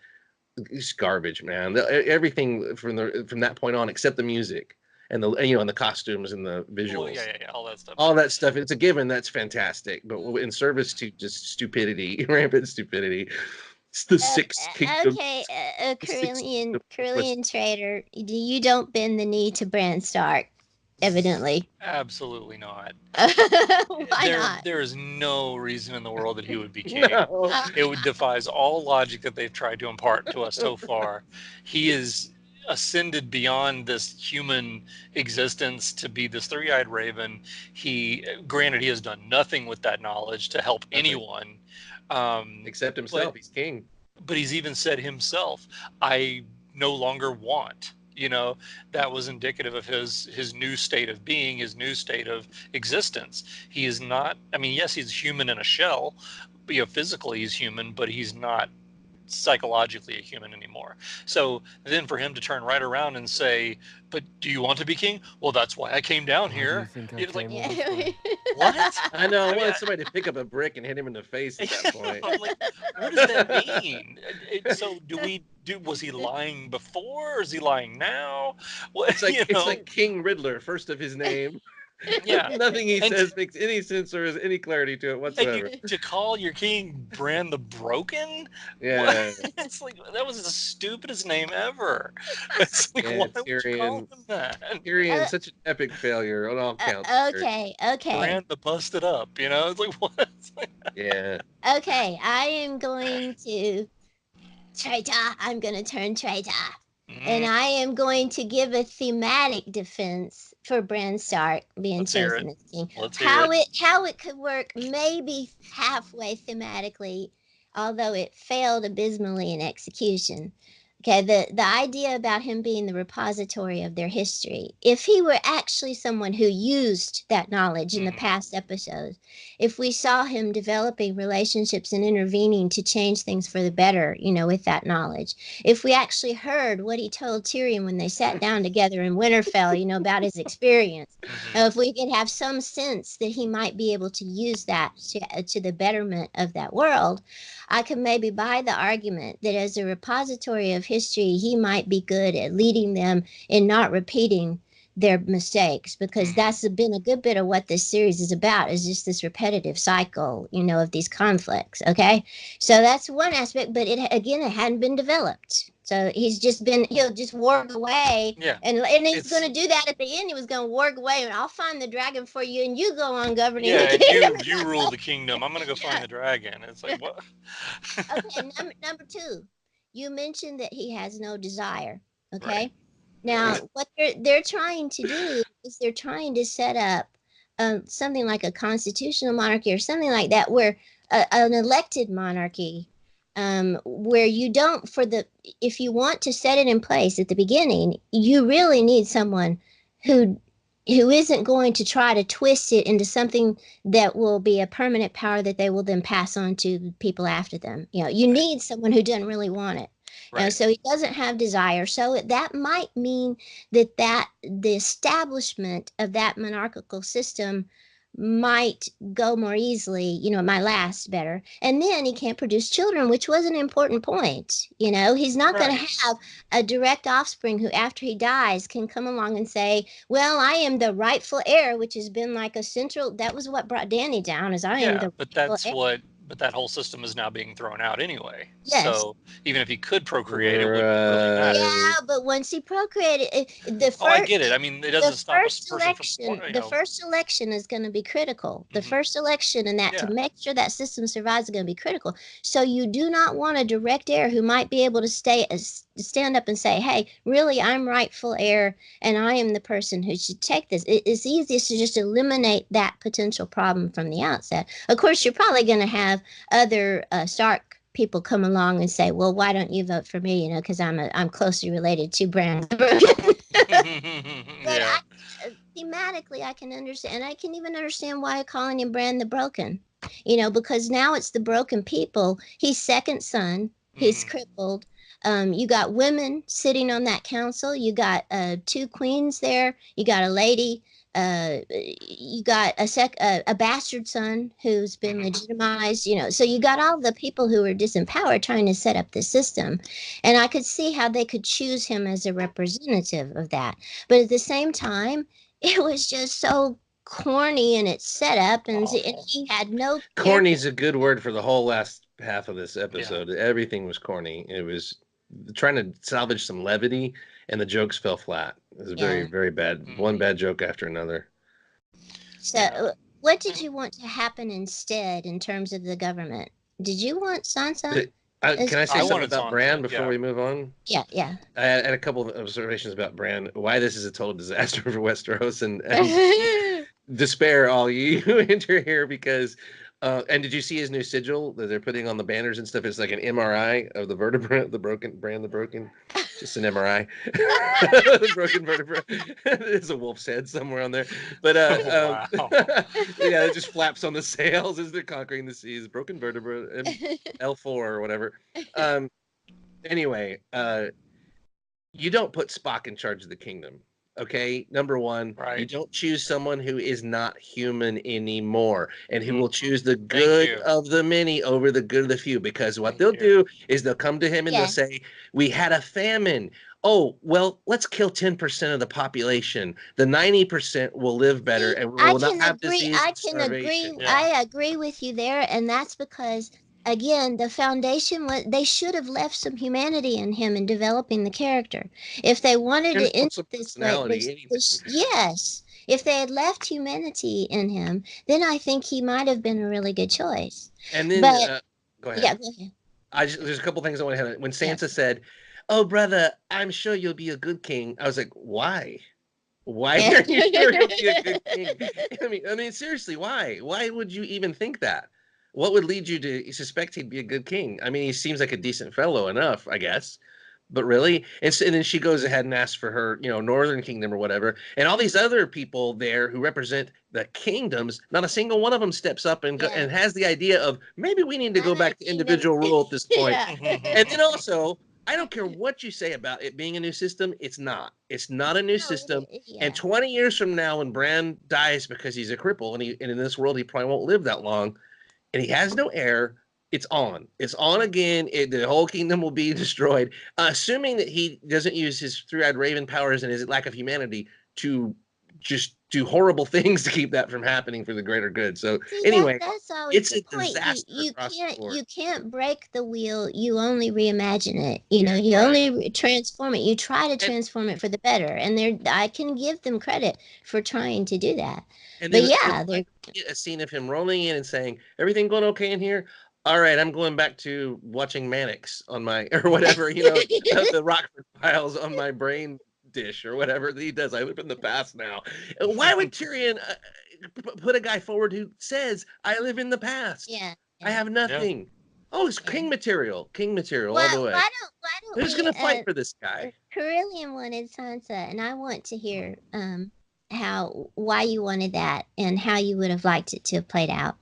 it's garbage, man. Everything from that point on, except the music and the costumes and the visuals. All that stuff. It's a given. That's fantastic. But in service to just stupidity, rampant stupidity, it's the sixth kingdom. Okay, Carillion traitor, you don't bend the knee to Bran Stark. Evidently. Absolutely not. Why not? There is no reason in the world that he would be king. It defies all logic that they've tried to impart to us so far. He is ascended beyond this human existence to be this three-eyed raven. Granted, he has done nothing with that knowledge to help anyone. Except himself. He's king. But he's even said himself, I no longer want. That was indicative of his new state of being, his new state of existence. He is not, yes, he's human in a shell, physically he's human, but he's not psychologically a human anymore. So then for him to turn right around and say, but do you want to be king? Well, that's why I came down here. It's like, what? I know. I wanted somebody to pick up a brick and hit him in the face at that point. I'm like, what does that mean? So was he lying before, or is he lying now? It's like King Riddler, first of his name. Yeah. Nothing he says makes any sense or has any clarity to it whatsoever. And to call your king Bran the Broken? Yeah. It's like, that was the stupidest name ever. It's like, why would you call him that? Tyrion's such an epic failure on all counts. Okay. Bran the busted up, It's like, what? Yeah. Okay, I am going to traitor. I'm going to turn traitor. And I am going to give a thematic defense for Bran Stark being chosen as king. How it could work maybe halfway thematically, although it failed abysmally in execution. Okay, the idea about him being the repository of their history, if he were actually someone who used that knowledge in the past episodes, if we saw him developing relationships and intervening to change things for the better, with that knowledge, if we actually heard what he told Tyrion when they sat down together in Winterfell, about his experience, if we could have some sense that he might be able to use that to the betterment of that world, I could maybe buy the argument that as a repository of history, he might be good at leading them in not repeating their mistakes, because that's been a good bit of what this series is about, is just this repetitive cycle, of these conflicts. Okay. So that's one aspect, but it hadn't been developed. So he'll just warg away. Yeah. And he's going to do that at the end. He was going to warg away, and I'll find the dragon for you, and you go on governing. Yeah, and you rule the kingdom. I'm going to go find the dragon. It's like, what? Okay, number 2, you mentioned that he has no desire. Okay. Right. Now, what they're trying to do is they're trying to set up something like a constitutional monarchy or something like that, where an elected monarchy, where you don't, if you want to set it in place at the beginning, you really need someone who isn't going to try to twist it into something that will be a permanent power that they will then pass on to people after them. You need someone who doesn't really want it. Right. So he doesn't have desire. So that might mean that the establishment of that monarchical system might go more easily, it might last better. And then he can't produce children, which was an important point. He's not going to have a direct offspring who, after he dies, can come along and say, well, I am the rightful heir, which has been like that was what brought Dany down, is I am the rightful heir. But that whole system is now being thrown out anyway. Yes. So even if he could procreate, it wouldn't really matter. Yeah, but once he procreated, I get it. I mean, it doesn't stop a person from. The first election is going to be critical. The first election, and that to make sure that system survives is going to be critical. So you do not want a direct heir who might be able to stand up and say, hey, really, I'm rightful heir, and I am the person who should take this. It's easiest to just eliminate that potential problem from the outset. Of course, you're probably going to have other Stark people come along and say, well, why don't you vote for me? Because I'm closely related to Bran the Broken. But thematically, I can understand. I can even understand why calling him Bran the Broken. Because now it's the broken people. He's second son. He's crippled. You got women sitting on that council. You got 2 queens there. You got a lady. You got a bastard son who's been legitimized, so you got all the people who are disempowered trying to set up this system. And I could see how they could choose him as a representative of that. But at the same time, it was just so corny in its setup, and he had no... Corny is a good word for the whole last half of this episode. Everything was corny. It was trying to salvage some levity, and the jokes fell flat. It was very, very bad. One bad joke after another. So what did you want to happen instead in terms of the government? Did you want Sansa? Can I say something about Bran before we move on? Yeah. I had a couple of observations about Bran. Why this is a total disaster for Westeros, and despair all you enter here, because and did you see his new sigil that they're putting on the banners and stuff? It's like an MRI of the vertebra, the broken Bran the Broken. Just an MRI. The broken vertebra. There's a wolf's head somewhere on there. But yeah, it just flaps on the sails as they're conquering the seas. Broken vertebra, L4 or whatever. Anyway, you don't put Spock in charge of the kingdom. Okay, number one, you don't choose someone who is not human anymore and who will choose the good of the many over the good of the few, because what they'll do is they'll come to him and they'll say, we had a famine. Oh, well, let's kill 10% of the population. The 90% will live better and will not have disease. I agree with you there, and that's because, again, the foundation they should have left some humanity in him in developing the character. If they wanted to end this yes, if they had left humanity in him, then I think he might have been a really good choice. And then, go ahead. Yeah, go ahead. There's a couple things I want to have. When Sansa said, "Oh, brother, I'm sure you'll be a good king," I was like, "Why? Why are you sure you'll be a good king?" I mean, seriously, why? Why would you even think that? What would lead you to suspect he'd be a good king? I mean, he seems like a decent fellow enough, I guess. but really? And then she goes ahead and asks for her, Northern Kingdom or whatever. And all these other people there who represent the kingdoms, not a single one of them steps up and and has the idea of maybe we need to go back to individual rule at this point. And then also, I don't care what you say about it being a new system. It's not. It's not a new system. And 20 years from now, when Bran dies because he's a cripple, and in this world he probably won't live that long, and he has no heir, it's on. It's on again. The whole kingdom will be destroyed, assuming that he doesn't use his three-eyed raven powers and his lack of humanity to just do horrible things to keep that from happening for the greater good. So anyway, that's always the point. You can't break the wheel. You only reimagine it. You only transform it. You try to transform it for the better. And I can give them credit for trying to do that. But there's a scene of him rolling in and saying, "Everything going okay in here? All right, I'm going back to watching Mannix on my or whatever, the Rockford Files on my brain dish or whatever that he does. I live in the past now." Why would Tyrion put a guy forward who says, "I live in the past. I have nothing"? Oh, it's king material all the way. Why don't Who's going to fight for this guy? Carillion wanted Sansa, and I want to hear why you wanted that and how you would have liked it to have played out.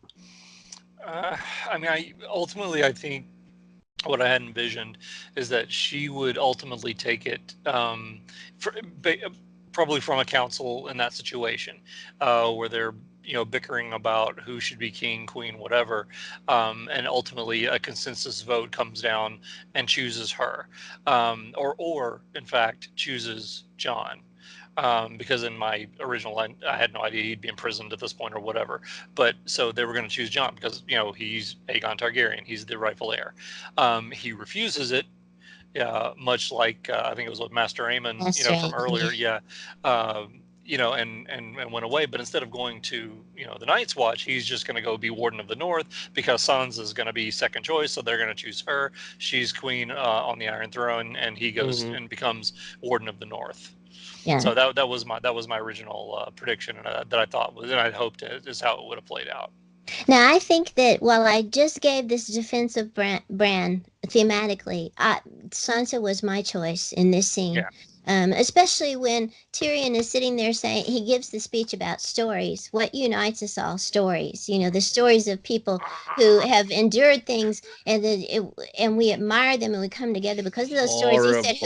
I think what I had envisioned is that she would ultimately take it probably from a council in that situation where they're bickering about who should be king, queen, whatever, and ultimately a consensus vote comes down and chooses her, or in fact chooses Jon. Because in my original, I had no idea he'd be imprisoned at this point or whatever. But so they were going to choose Jon because, he's Aegon Targaryen. He's the rightful heir. He refuses it, much like I think it was with Master Aemon, from earlier. And went away. But instead of going to, the Night's Watch, he's just going to go be Warden of the North because Sansa's going to be second choice. So they're going to choose her. She's queen on the Iron Throne, and he goes and becomes Warden of the North. Yeah. So that was my original prediction, and that I thought was, and I hoped is how it would have played out. Now I think that while I just gave this defense of Bran thematically, Sansa was my choice in this scene. Yeah. Especially when Tyrion is sitting there saying, he gives the speech about stories. What unites us all? Stories. The stories of people who have endured things, and we admire them, and we come together because of those stories. He said,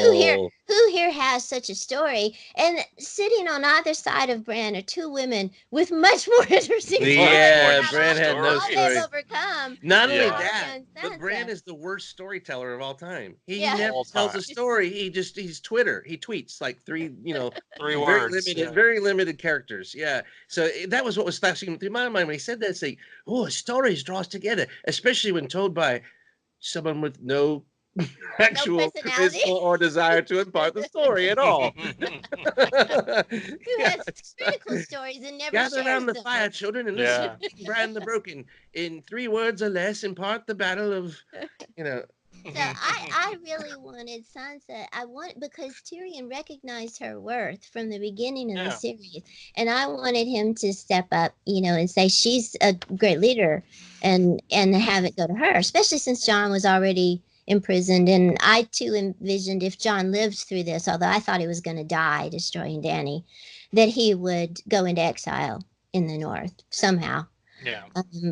who here has such a story? And sitting on either side of Bran are two women with much more interesting stories. Yeah, Bran had no stories. They've overcome. Not only that, but Bran is the worst storyteller of all time. He never tells a story. He's Twitter. He tweets like three words, very limited characters. Yeah. So that was what was flashing through my mind when he said that. Say, stories draw us together, especially when told by someone with no actual charisma or desire to impart the story at all. Who has critical stories and never gather around the them. fire, children, and listen to Bran the Broken. In 3 words or less, impart the battle of, So I really wanted Sansa. Because Tyrion recognized her worth from the beginning of the series, and I wanted him to step up, and say she's a great leader, and have it go to her. Especially since Jon was already imprisoned, and I too envisioned if Jon lived through this, although I thought he was going to die destroying Dany, that he would go into exile in the North somehow. Yeah.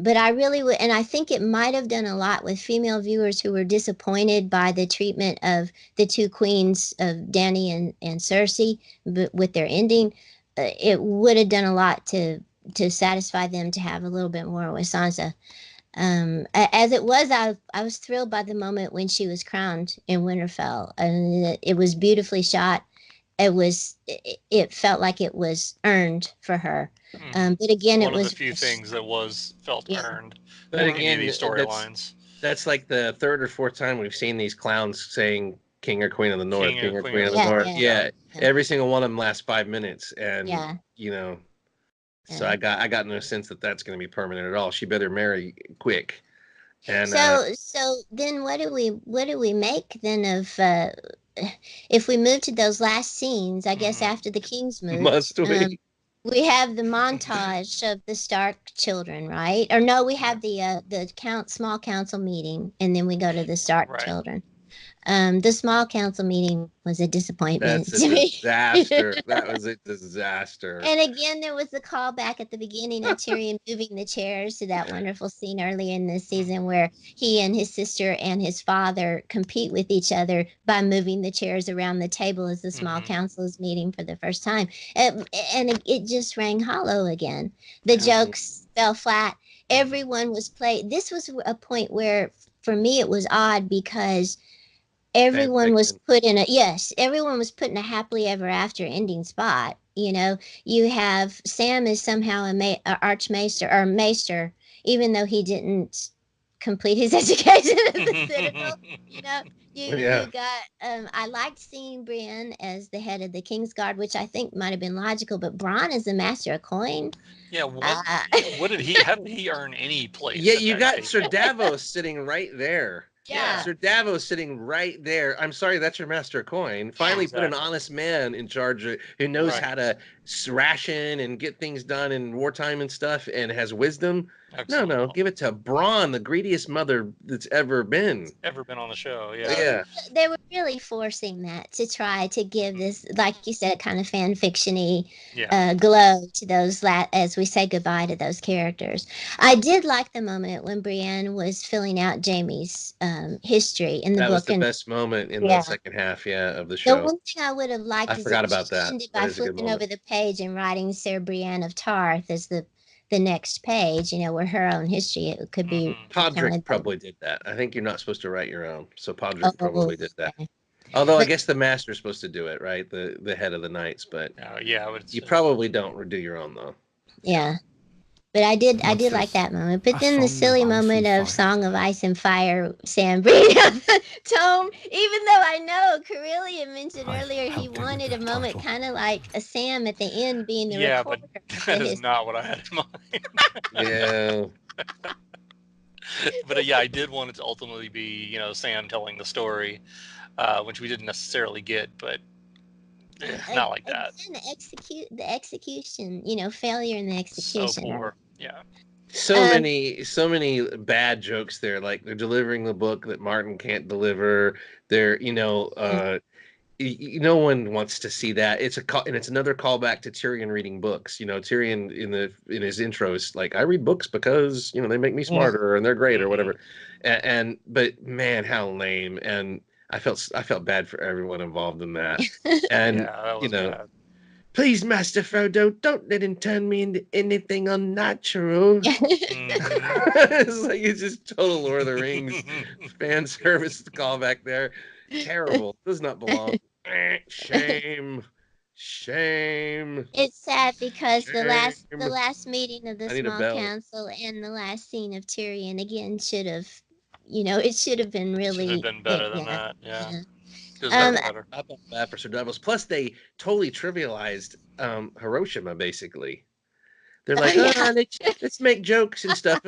But I really would, and I think it might have done a lot with female viewers who were disappointed by the treatment of the two queens of Dany and Cersei, but with their ending. It would have done a lot to satisfy them to have a little bit more with Sansa. As it was, I was thrilled by the moment when she was crowned in Winterfell, and it was beautifully shot. It felt like it was earned for her. But again, one it was one of the few things that felt earned. But again, these storylines. That's like the 3rd or 4th time we've seen these clowns saying "King or Queen of the North," King or Queen of the North. Yeah. Every single one of them lasts 5 minutes, and So I got no sense that that's going to be permanent at all. She better marry quick. And so then what do we make then of if we move to those last scenes? I guess after the King's move, must we have the montage of the Stark children, right? Or no, we have the small council meeting, and then we go to the Stark children. The small council meeting was a disappointment That's a to me. disaster. That was a disaster. And again, there was a callback at the beginning of Tyrion moving the chairs to that wonderful scene earlier in the season where he and his sister and his father compete with each other by moving the chairs around the table as the small council is meeting for the first time. And it just rang hollow again. The jokes fell flat. Everyone was played. This was a point where, for me, it was odd because everyone was put in everyone was put in a happily ever after ending spot. You have Sam is somehow a archmaester or maester, even though he didn't complete his education at the Citadel. You got I liked seeing Brienne as the head of the Kingsguard, which I think might have been logical, but Bronn is the master of coin. Yeah, what did he? How did he earn any place? Yeah, you got Sir Davos sitting right there. Yeah. Sir Davos sitting right there. I'm sorry, that's your master of coin. Finally put an honest man in charge who knows how to ration and get things done in wartime and stuff and has wisdom. Excellent. No, give it to Bronn, the greediest mother that's ever been. Ever been on the show, yeah. They were really forcing that to try to give this, like you said, kind of fan fiction-y glow to those, as we say goodbye to those characters. I did like the moment when Brienne was filling out Jaime's history in the book. That was the best moment in the second half, of the show. The one thing I would have liked is forgot about that. Ended by flipping over the page and writing Sir Brienne of Tarth as the next page, where her own history it could be. Podrick probably did that. I think you're not supposed to write your own, so Podrick probably did that. Although I guess the master's supposed to do it, right? The head of the knights, but you probably don't do your own though. Yeah. But I did like that moment. But then the silly moment of Song of Ice and Fire, Sam bringing up the tome, even though I know Carillion mentioned earlier he wanted a moment kind of like a Sam at the end being the recorder. But that is not what I had in mind. Yeah. But I did want it to ultimately be, Sam telling the story, which we didn't necessarily get, but not like that. The execution, failure in the execution. So poor. Yeah. So many bad jokes there. Like they're delivering the book that Martin can't deliver. They're, no one wants to see that. And it's another callback to Tyrion reading books. Tyrion in his intro is like, I read books because they make me smarter and they're great or whatever. But man, how lame. And I felt bad for everyone involved in that. And that was bad. Please, Master Frodo, don't let him turn me into anything unnatural. It's like it's just total Lord of the Rings fan service callback there. Terrible. Does not belong. Shame. It's sad because the last meeting of the small council and the last scene of Tyrion again should have. It should have been really. Should have been better than that. Yeah. I felt bad for Sir Davos. Plus, they totally trivialized Hiroshima. Basically, they're like, let's make jokes and stuff.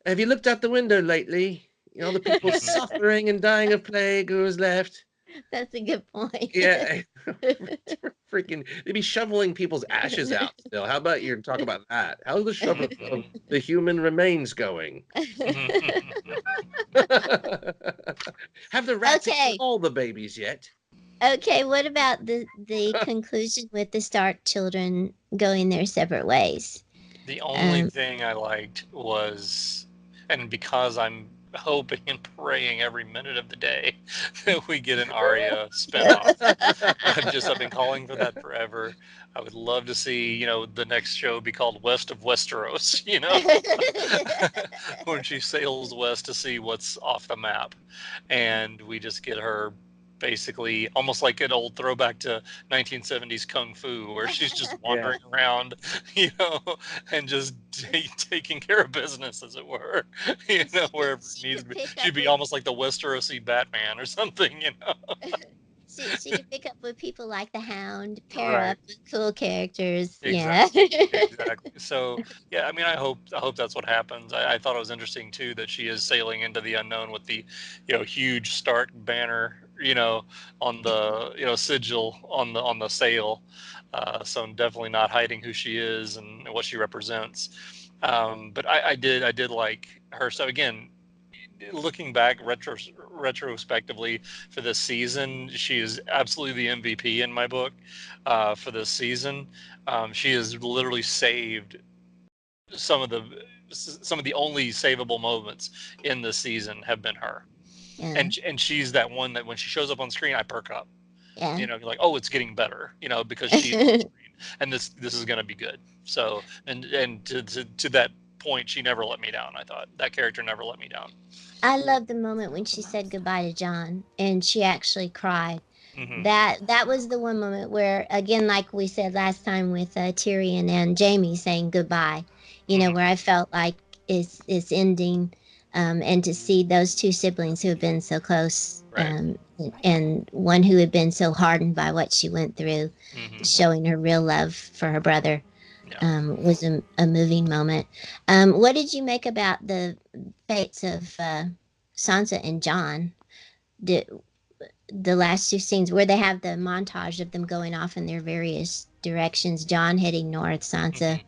Have you looked out the window lately? The people suffering and dying of plague who was left. That's a good point. Yeah, freaking, they'd be shoveling people's ashes out still. How about you talk about that? How's the shovel of the human remains going? Have the rats eaten all the babies yet? Okay, what about the conclusion with the Stark children going their separate ways? The only thing I liked was, and because I'm hoping and praying every minute of the day that we get an Arya spinoff. I've been calling for that forever. I would love to see, the next show be called West of Westeros, when she sails west to see what's off the map. And we just get her basically almost like an old throwback to 1970s Kung Fu, where she's just wandering around, and just taking care of business, as it were, wherever it needs to be. She'd be almost like the Westerosi Batman or something, She could pick up with people like the Hound, pair up with cool characters. Exactly. Exactly. So, I hope that's what happens. I thought it was interesting too that she is sailing into the unknown with the, huge Stark banner, on the, sigil on the sail. So I'm definitely not hiding who she is and what she represents. But I did like her. So again, looking back retrospectively for this season, she is absolutely the MVP in my book for this season. She has literally saved some of the only savable moments in the season have been her. Yeah. And she's that one that when she shows up on screen, I perk up. Yeah. You're like, oh, it's getting better, because she's on screen, and this is going to be good. So, and to that point, she never let me down. I thought that character never let me down. I love the moment when she said goodbye to John and she actually cried. Mm-hmm. That was the one moment where, again, like we said last time with Tyrion and Jaime saying goodbye, where I felt like it's ending, and to see those two siblings who have been so close, Right. and one who had been so hardened by what she went through, showing her real love for her brother, was a moving moment. What did you make about the fates of Sansa and John? The last two scenes where they have the montage of them going off in their various directions, John heading north, Sansa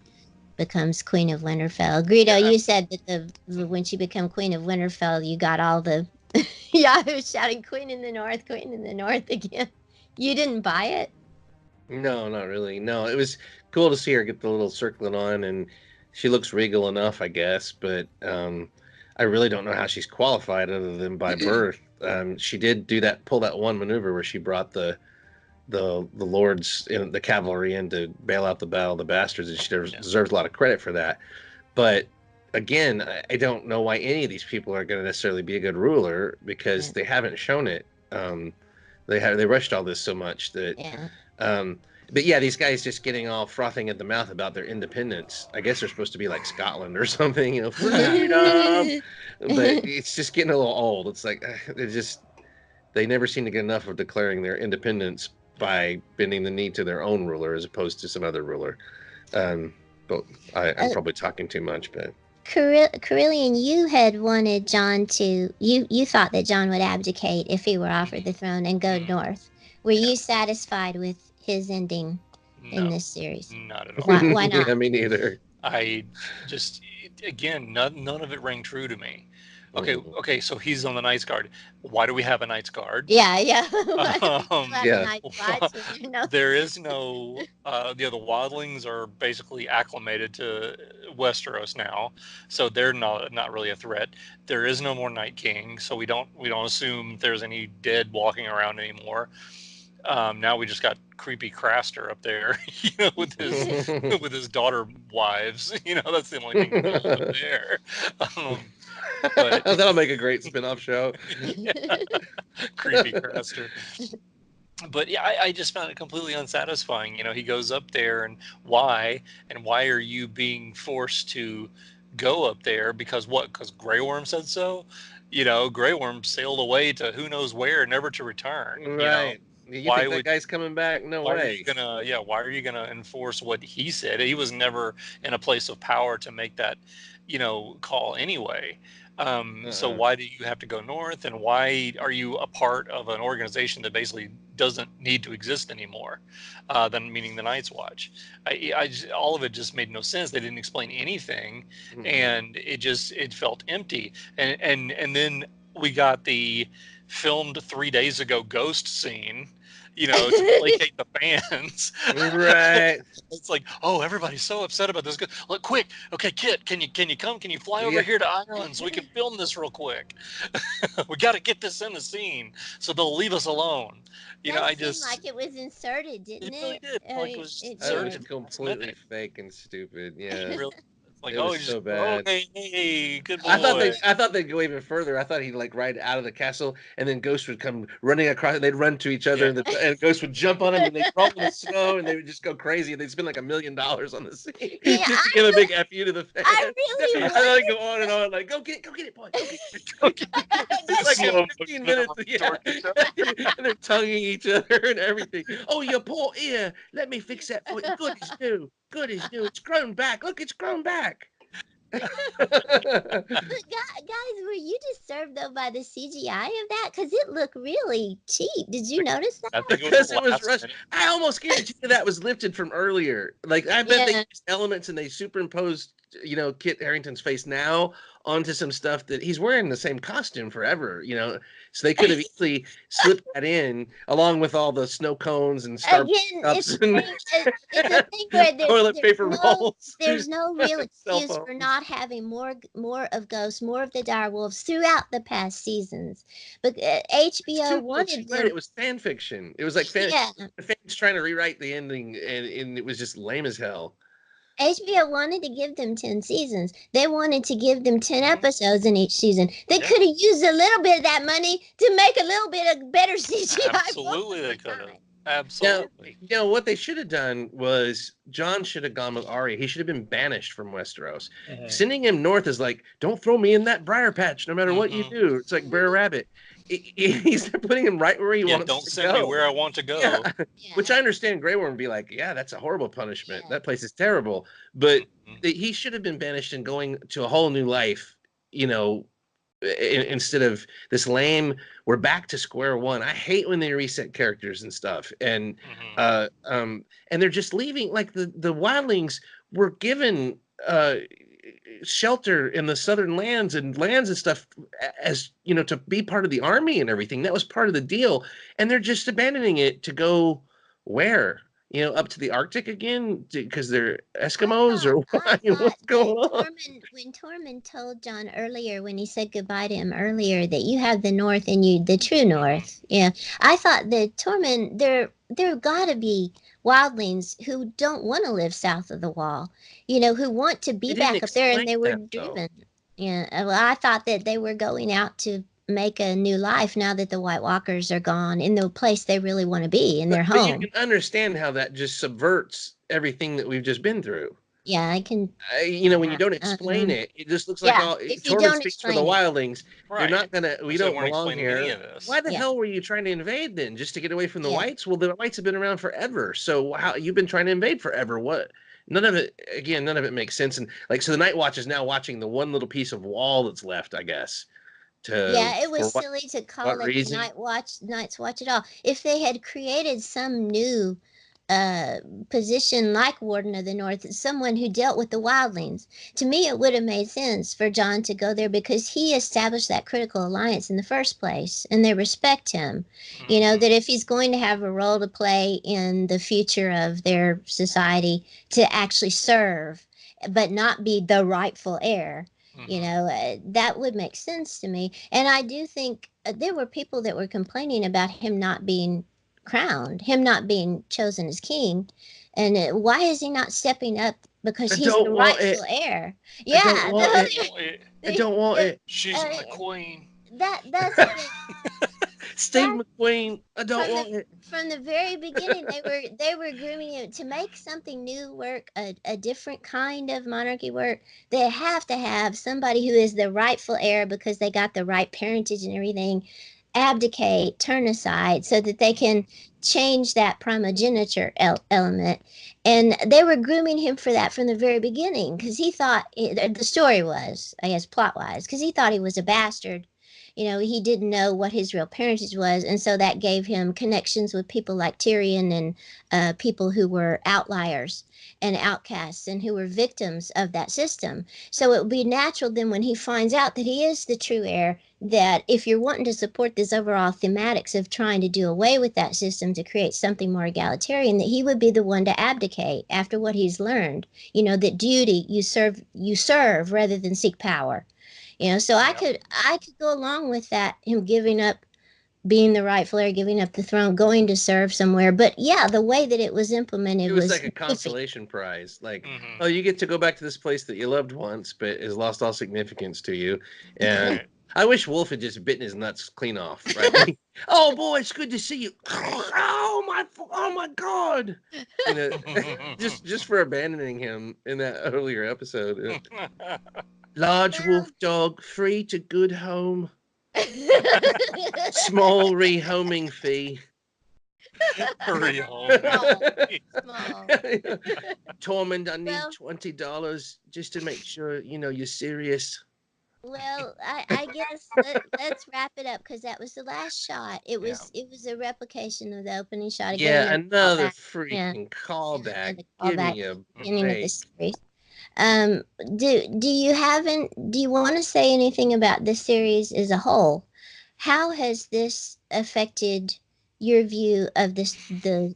becomes Queen of Winterfell. Greedo, you said that when she became Queen of Winterfell, you got all the Yahoos shouting Queen in the North again. You didn't buy it? No, not really. No, it was cool to see her get the little circlet on, and she looks regal enough, I guess. But I really don't know how she's qualified other than by birth. She did pull that one maneuver where she brought the lords in the cavalry in to bail out the Battle of the Bastards, and she deserves a lot of credit for that. But again, I don't know why any of these people are going to necessarily be a good ruler, because they haven't shown it. They rushed all this so much that. But yeah, these guys just getting all frothing at the mouth about their independence. I guess they're supposed to be like Scotland or something, freedom. But it's just getting a little old. It's like they never seem to get enough of declaring their independence by bending the knee to their own ruler as opposed to some other ruler. But I'm probably talking too much. But Carillion, you had wanted John to. You thought that John would abdicate if he were offered the throne and go north. Were you satisfied with his ending in this series? Not at all. Why not? Yeah, me neither. I just, again, none of it rang true to me. Okay, so he's on the Knight's Guard. Why do we have a Knight's Guard? Yeah. There is no, the Wildlings are basically acclimated to Westeros now, so they're not really a threat. There is no more Night King, so we don't assume there's any dead walking around anymore. Now we just got creepy Craster up there, with his daughter wives. That's the only thing up there. But that'll make a great spin-off show. Creepy Craster. But yeah, I just found it completely unsatisfying. He goes up there, and why are you being forced to go up there? Because what? Because Grey Worm said so. Grey Worm sailed away to who knows where, never to return. Right. You think that guy's coming back? No way. Why are you gonna enforce what he said? He was never in a place of power to make that, call anyway. So why do you have to go north, and why are you a part of an organization that basically doesn't need to exist anymore? Meaning the Night's Watch. All of it just made no sense. They didn't explain anything, and it felt empty. And then we got the filmed 3 days ago ghost scene, to placate the fans. Right. It's like, oh, everybody's so upset about this. Look, quick. Okay, Kit, can you come? Can you fly over here to Ireland so we can film this real quick? We got to get this in the scene so they'll leave us alone. That seemed like it was inserted, didn't it? It really did. It was inserted. It was completely fake and stupid. Yeah. It really, like, it was so bad. Oh, hey, good boy. I thought they'd go even further. I thought he'd ride out of the castle, and then Ghost would come running across, and they'd run to each other, and Ghost would jump on him, and they'd roll in the snow, and they would just go crazy, and they'd spend $1 million on the scene just to give a big F you to the fans. I really and then go on and on, like, go get it, boy. Go get it. It's 15 minutes. And they're tonguing each other and everything. Oh, your poor ear. Let me fix that for you. Good as new. It's grown back. Look, it's grown back. Guys, were you disturbed though by the CGI of that? Because it looked really cheap. Did you notice that? Because it was rushed. I almost guarantee that was lifted from earlier. I bet they used elements and they superimposed Kit Harington's face now onto some stuff that he's wearing the same costume forever, so they could have easily slipped that in along with all the snow cones and Starbucks Again, cups it's a thing where toilet paper rolls. There's no real Cell excuse for phones. not having more of Ghost, more of the direwolves throughout the past seasons. But HBO wanted them. It was fan fiction. It was like fans trying to rewrite the ending, and it was just lame as hell. HBO wanted to give them 10 seasons. They wanted to give them 10 episodes in each season. They could have used a little bit of that money to make a little bit of better CGI. Absolutely, they could have. Absolutely. What they should have done was Jon should have gone with Arya. He should have been banished from Westeros. Sending him north is like, don't throw me in that briar patch no matter what you do. It's like Brer Rabbit. He's putting him right where he wants to go. Don't send me where I want to go. Yeah. Which I understand Grey Worm would be like, yeah, that's a horrible punishment. That place is terrible. But he should have been banished and going to a whole new life, instead of this lame, we're back to square one. I hate when they reset characters and stuff. And and they're just leaving. Like the wildlings were given shelter in the southern lands and stuff, as to be part of the army and everything. That was part of the deal, and they're just abandoning it to go where, up to the Arctic again because they're Eskimos, or what's going on? When Tormund told Jon earlier, when he said goodbye to him earlier, that you have the North and you the true North. Yeah, I thought that Tormund, there gotta be wildlings who don't want to live south of the Wall, who want to be back up there, and they were driven. Yeah, well, I thought that they were going out to make a new life now that the White Walkers are gone in the place they really want to be, in their home. But you can understand how that just subverts everything that we've just been through. Yeah, I can. When you don't explain it, it just looks like Tormund speaks for the wildlings. You're not gonna. We don't belong here. Why the hell were you trying to invade then? Just to get away from the whites? Well, the whites have been around forever. So how you've been trying to invade forever? What? None of it makes sense. And so the Night Watch is now watching the one little piece of wall that's left, I guess. It was silly to call it Night's Watch at all. If they had created some new position like Warden of the North, someone who dealt with the wildlings, to me it would have made sense for Jon to go there, because he established that critical alliance in the first place, and they respect him. That if he's going to have a role to play in the future of their society, to actually serve but not be the rightful heir. That would make sense to me. And I do think there were people that were complaining about him not being crowned, him not being chosen as king. And why is he not stepping up? Because he's the rightful heir. Yeah. I don't want it. She's my queen. That's it. Steve McQueen, I don't want it. From the very beginning, they were grooming him to make something new work, a different kind of monarchy work. They have to have somebody who is the rightful heir, because they got the right parentage and everything, abdicate, turn aside, so that they can change that primogeniture element. And they were grooming him for that from the very beginning, because he thought, the story was, I guess plot-wise, because he thought he was a bastard. He didn't know what his real parentage was, and so that gave him connections with people like Tyrion and people who were outliers and outcasts and who were victims of that system. So it would be natural then, when he finds out that he is the true heir, that if you're wanting to support this overall thematics of trying to do away with that system to create something more egalitarian, that he would be the one to abdicate after what he's learned. That duty, you serve rather than seek power. So I could go along with that, him giving up being the rightful heir, giving up the throne, going to serve somewhere. But the way that it was implemented, it was like a consolation prize. Like, oh, you get to go back to this place that you loved once, but has lost all significance to you. And I wish Wolf had just bitten his nuts clean off. Right? Oh boy, it's good to see you. Oh my God! Just for abandoning him in that earlier episode. Large wolf dog, free to good home. Small rehoming fee. Small. Tormund, I need $20 just to make sure you're serious. Well, I guess let's wrap it up, because that was the last shot. It was a replication of the opening shot again. Yeah, another freaking callback. Give me a break. Beginning of the series. Um, do you haven't do you want to say anything about this series as a whole? How has this affected your view of the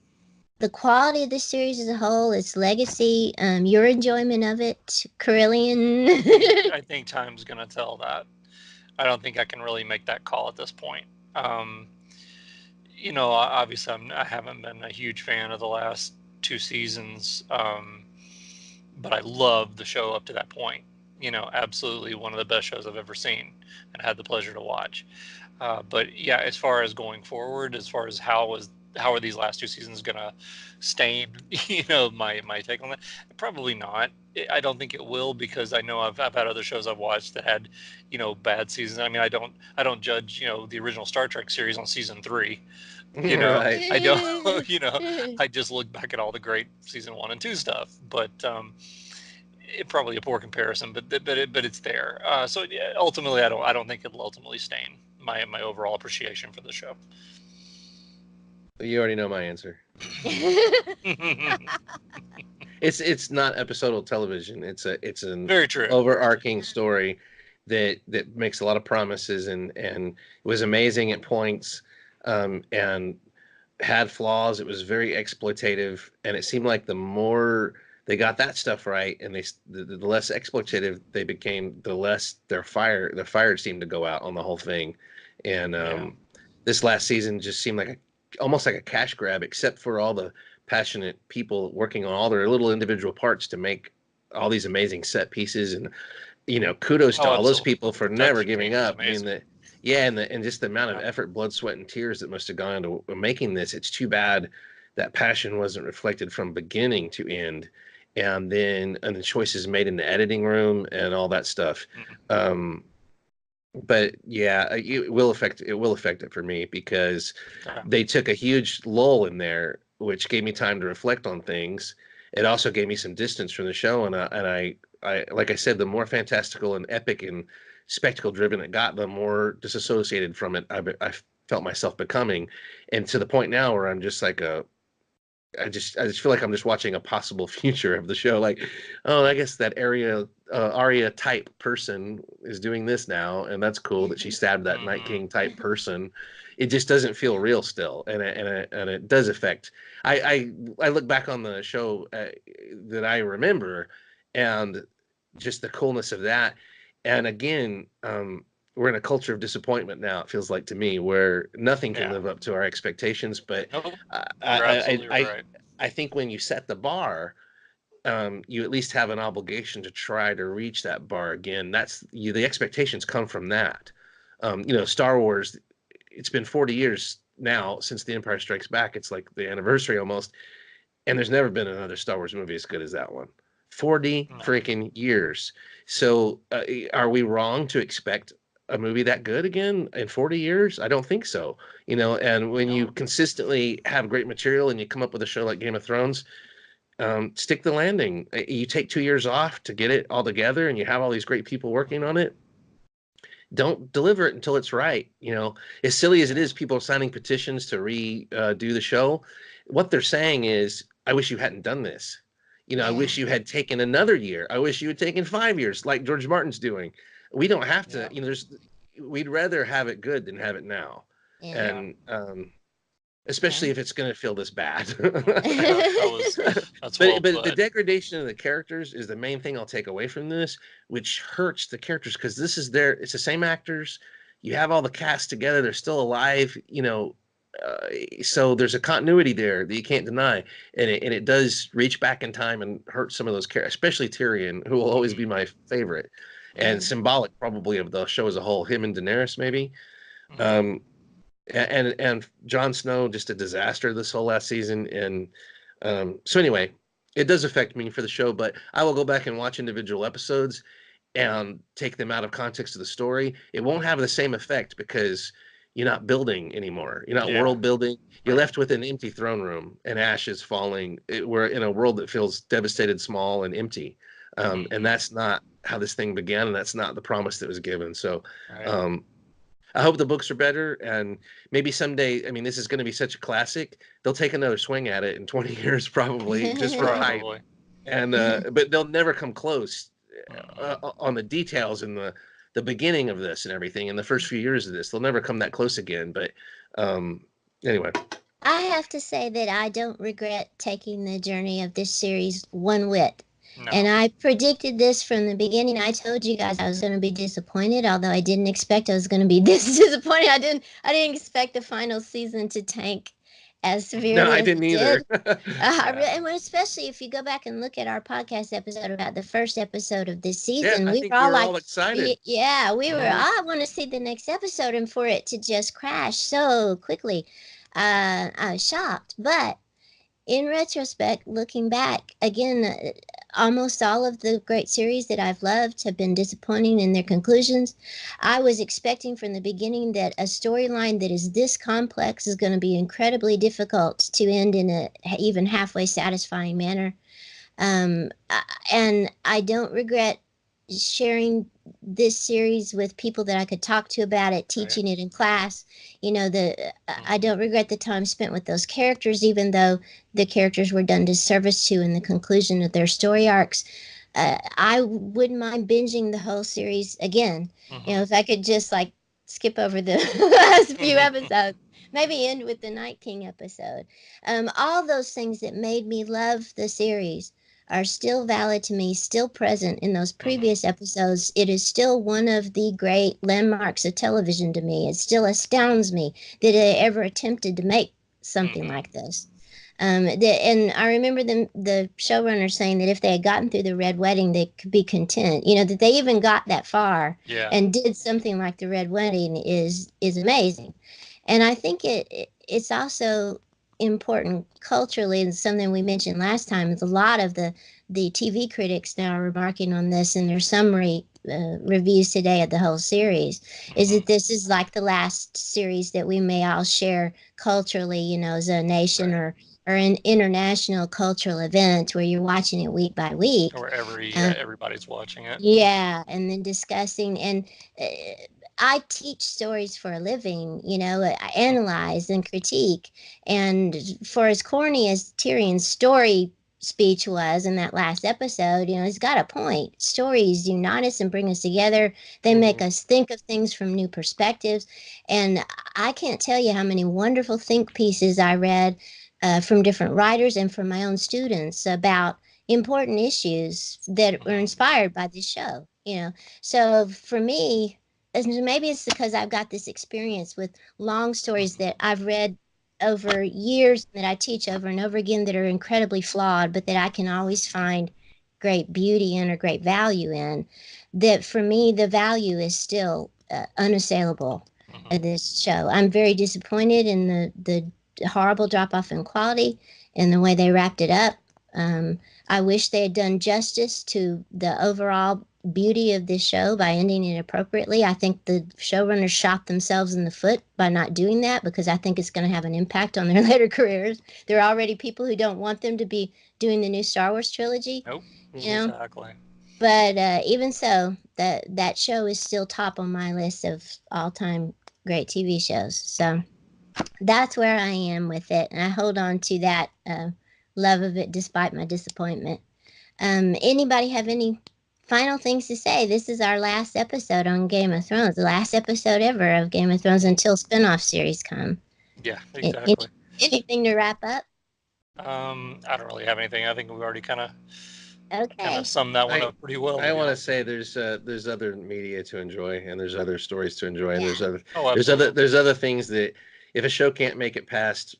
quality of the series as a whole, its legacy, your enjoyment of it, Carillion? I think time's gonna tell that. I don't think I can really make that call at this point. Obviously, I haven't been a huge fan of the last two seasons, but I loved the show up to that point. Absolutely one of the best shows I've ever seen and had the pleasure to watch. But yeah, as far as going forward, as far as how are these last two seasons gonna stain, my take on that? Probably not. I don't think it will, because I know I've had other shows I've watched that had, bad seasons. I mean, I don't judge, the original Star Trek series on season 3. Right. I don't, I just look back at all the great season 1 and 2 stuff, but probably a poor comparison, but it's there. So yeah, ultimately, I don't think it'll ultimately stain my overall appreciation for the show. You already know my answer. It's not episodal television. It's an Very true. overarching story that makes a lot of promises and was amazing at points, and had flaws. It was very exploitative, and it seemed like the more they got that stuff right, and the less exploitative they became, the less their fire seemed to go out on the whole thing. And this last season just seemed like almost like a cash grab, except for all the passionate people working on all their little individual parts to make all these amazing set pieces. And kudos to all those people for never giving up. I mean, and just the amount of effort, blood, sweat, and tears that must have gone into making this. It's too bad that passion wasn't reflected from beginning to end, and the choices made in the editing room and all that stuff. But yeah, it will affect it for me, because they took a huge lull in there, which gave me time to reflect on things. It also gave me some distance from the show, and I like I said, the more fantastical and epic and spectacle driven it got, the more disassociated from it I felt myself becoming, and to the point now where I'm just like I just feel like I'm just watching a possible future of the show. Like, oh, I guess that Arya type person is doing this now, and that's cool that she stabbed that Night King type person. It just doesn't feel real still, and it does affect. I look back on the show that I remember, and just the coolness of that. And again, we're in a culture of disappointment now, it feels like to me, where nothing can live up to our expectations. But Nope. You're absolutely right. I think when you set the bar, you at least have an obligation to try to reach that bar again. The expectations come from that. Star Wars, it's been 40 years now since The Empire Strikes Back. It's like the anniversary almost. And there's never been another Star Wars movie as good as that one. 40 freaking years. So are we wrong to expect a movie that good again in 40 years? I don't think so. And when you consistently have great material and you come up with a show like Game of Thrones, stick the landing. You take 2 years off to get it all together, and you have all these great people working on it. Don't deliver it until it's right. As silly as it is, people are signing petitions to redo the show. What they're saying is, I wish you hadn't done this. I wish you had taken another year. I wish you had taken 5 years, like George Martin's doing. We don't have to. We'd rather have it good than have it now. Yeah. And especially if it's going to feel this bad. That's but the degradation of the characters is the main thing I'll take away from this, which hurts the characters, because it's the same actors. You have all the cast together. They're still alive, so there's a continuity there that you can't deny. And it does reach back in time and hurt some of those characters, especially Tyrion, who will always be my favorite and symbolic probably of the show as a whole, him and Daenerys maybe. And Jon Snow, just a disaster this whole last season. And so anyway, it does affect me for the show, but I will go back and watch individual episodes and take them out of context of the story. It won't have the same effect, because you're not building anymore. You're not world building. You're left with an empty throne room and ashes falling. We're in a world that feels devastated, small, and empty. And that's not how this thing began, and that's not the promise that was given. So I hope the books are better, and maybe someday, I mean, this is going to be such a classic, they'll take another swing at it in 20 years probably, just for hype. and but they'll never come close on the details in the beginning of this and everything in the first few years of this. They'll never come that close again. But anyway, I have to say that I don't regret taking the journey of this series one whit. No. And I predicted this from the beginning. I told you guys I was going to be disappointed, although I didn't expect I was going to be this disappointed. I didn't expect the final season to tank as severely no, I as didn't it either. did. And especially if you go back and look at our podcast episode about the first episode of this season, I we think were all we were like, all excited. yeah, we were, Mhm. I want to see the next episode, and for it to just crash so quickly, I was shocked. But in retrospect, looking back, again, almost all of the great series that I've loved have been disappointing in their conclusions. I was expecting from the beginning that a storyline that is this complex is going to be incredibly difficult to end in a even halfway satisfying manner. And I don't regret sharing this series with people that I could talk to about it, teaching it in class. You know, I don't regret the time spent with those characters, even though the characters were done disservice to in the conclusion of their story arcs. I wouldn't mind binging the whole series again. You know, if I could just like skip over the last few episodes, maybe end with the Night King episode. All those things that made me love the series are still valid to me, still present in those previous episodes. It is still one of the great landmarks of television to me. It still astounds me that they ever attempted to make something like this. And I remember the showrunner saying that if they had gotten through the Red Wedding, they could be content. You know, that they even got that far and did something like the Red Wedding is amazing. And I think it's also important culturally, and something we mentioned last time is a lot of the TV critics now are remarking on this in their summary reviews today of the whole series, is that this is like the last series that we may all share culturally, you know, as a nation, or an international cultural event where you're watching it week by week. Or everybody's watching it. Yeah, and then discussing. And I teach stories for a living, you know, I analyze and critique. And for as corny as Tyrion's story speech was in that last episode, you know, he's got a point. Stories unite us and bring us together. They make us think of things from new perspectives. And I can't tell you how many wonderful think pieces I read from different writers and from my own students about important issues that were inspired by this show, you know. So for me, maybe it's because I've got this experience with long stories that I've read over years that I teach over and over again that are incredibly flawed, but that I can always find great beauty in or great value in. That for me, the value is still unassailable of this show. I'm very disappointed in the horrible drop off in quality and the way they wrapped it up. I wish they had done justice to the overall beauty of this show by ending it appropriately. I think the showrunners shot themselves in the foot by not doing that, because I think it's going to have an impact on their later careers. There are already people who don't want them to be doing the new Star Wars trilogy. Nope. You know? Exactly. But even so, that show is still top on my list of all-time great TV shows. So that's where I am with it, and I hold on to that love of it despite my disappointment. Anybody have any final things to say? This is our last episode on Game of Thrones, the last episode ever of Game of Thrones until spinoff series come. Yeah, exactly. Anything to wrap up? I don't really have anything. I think we've already kind Okay. of summed that one up pretty well. I want to say there's other media to enjoy, and there's other stories to enjoy, and Yeah. there's other things that if a show can't make it past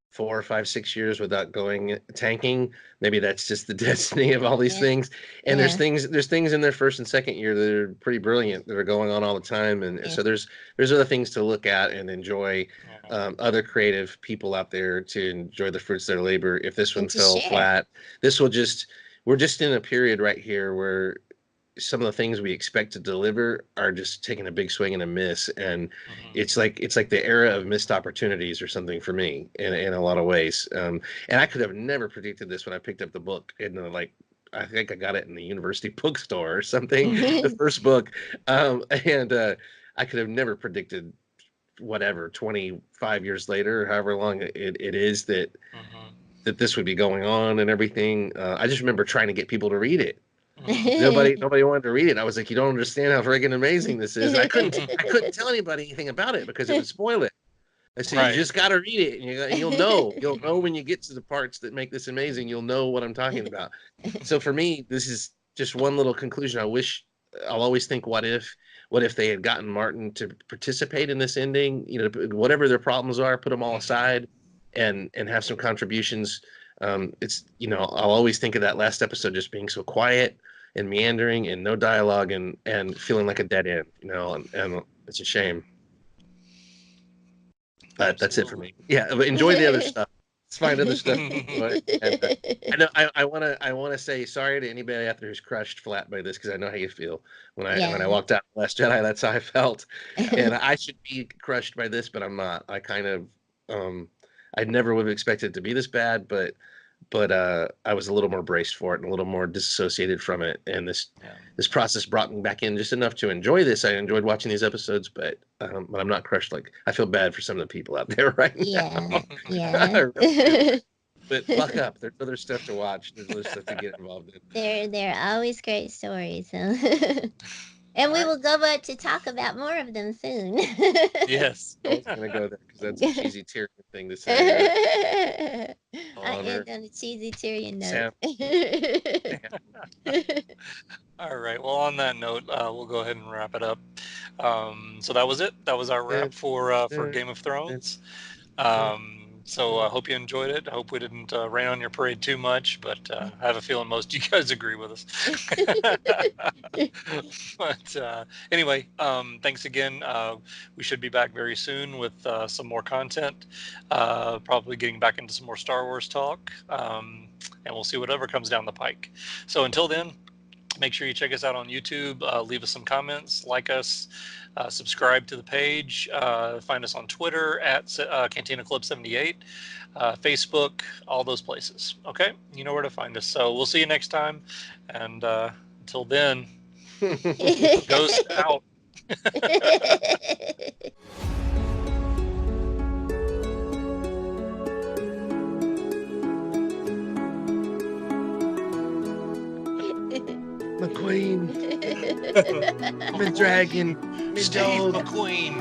4, 5, 6 years without going tanking, maybe that's just the destiny of all these things. And there's things in their first and second year that are pretty brilliant that are going on all the time. And so there's other things to look at and enjoy, other creative people out there to enjoy the fruits of their labor. If this one fell flat, we're just in a period right here where some of the things we expect to deliver are just taking a big swing and a miss, and it's like the era of missed opportunities or something for me in a lot of ways. And I could have never predicted this when I picked up the book in I think I got it in the university bookstore or something, the first book, and I could have never predicted whatever 25 years later or however long it is that that this would be going on and everything. I just remember trying to get people to read it. Mhm. Nobody wanted to read it. I was like, you don't understand how friggin' amazing this is. I couldn't tell anybody anything about it because it would spoil it. I said, Right. you just got to read it, and you'll know. You'll know when you get to the parts that make this amazing. You'll know what I'm talking about. So for me, this is just one little conclusion. I'll always think, what if they had gotten Martin to participate in this ending? You know, whatever their problems are, put them all aside, and have some contributions. It's, you know, I'll always think of that last episode just being so quiet and meandering and no dialogue and feeling like a dead end. You know, and it's a shame. But that's it for me. Yeah, but enjoy the other stuff. Let's find other stuff. And, I want to say sorry to anybody out there who's crushed flat by this, because I know how you feel. When I walked out of Last Jedi, that's how I felt. And I should be crushed by this, but I'm not. I kind of I never would have expected it to be this bad, but I was a little more braced for it and a little more disassociated from it. And this process brought me back in just enough to enjoy this. I enjoyed watching these episodes, but I'm not crushed. Like, I feel bad for some of the people out there right now. Yeah. But buck up. There's other stuff to watch. There's other stuff to get involved in. They're always great stories. So. And we will go back to talk about more of them soon. Yes. I was going to go there because that's a cheesy Tyrion thing to say. I end on a cheesy Tyrion note. All right. Well, on that note, we'll go ahead and wrap it up. So that was it. That was our wrap for Game of Thrones. So I hope you enjoyed it. I hope we didn't rain on your parade too much, but I have a feeling most of you guys agree with us. But anyway, thanks again. We should be back very soon with some more content, probably getting back into some more Star Wars talk, and we'll see whatever comes down the pike. So until then, make sure you check us out on YouTube, leave us some comments, like us, subscribe to the page, find us on Twitter at Cantina Club 78, Facebook, all those places. Okay, you know where to find us. So we'll see you next time, and until then, Ghost out. McQueen. I'm a dragon. Steve McQueen.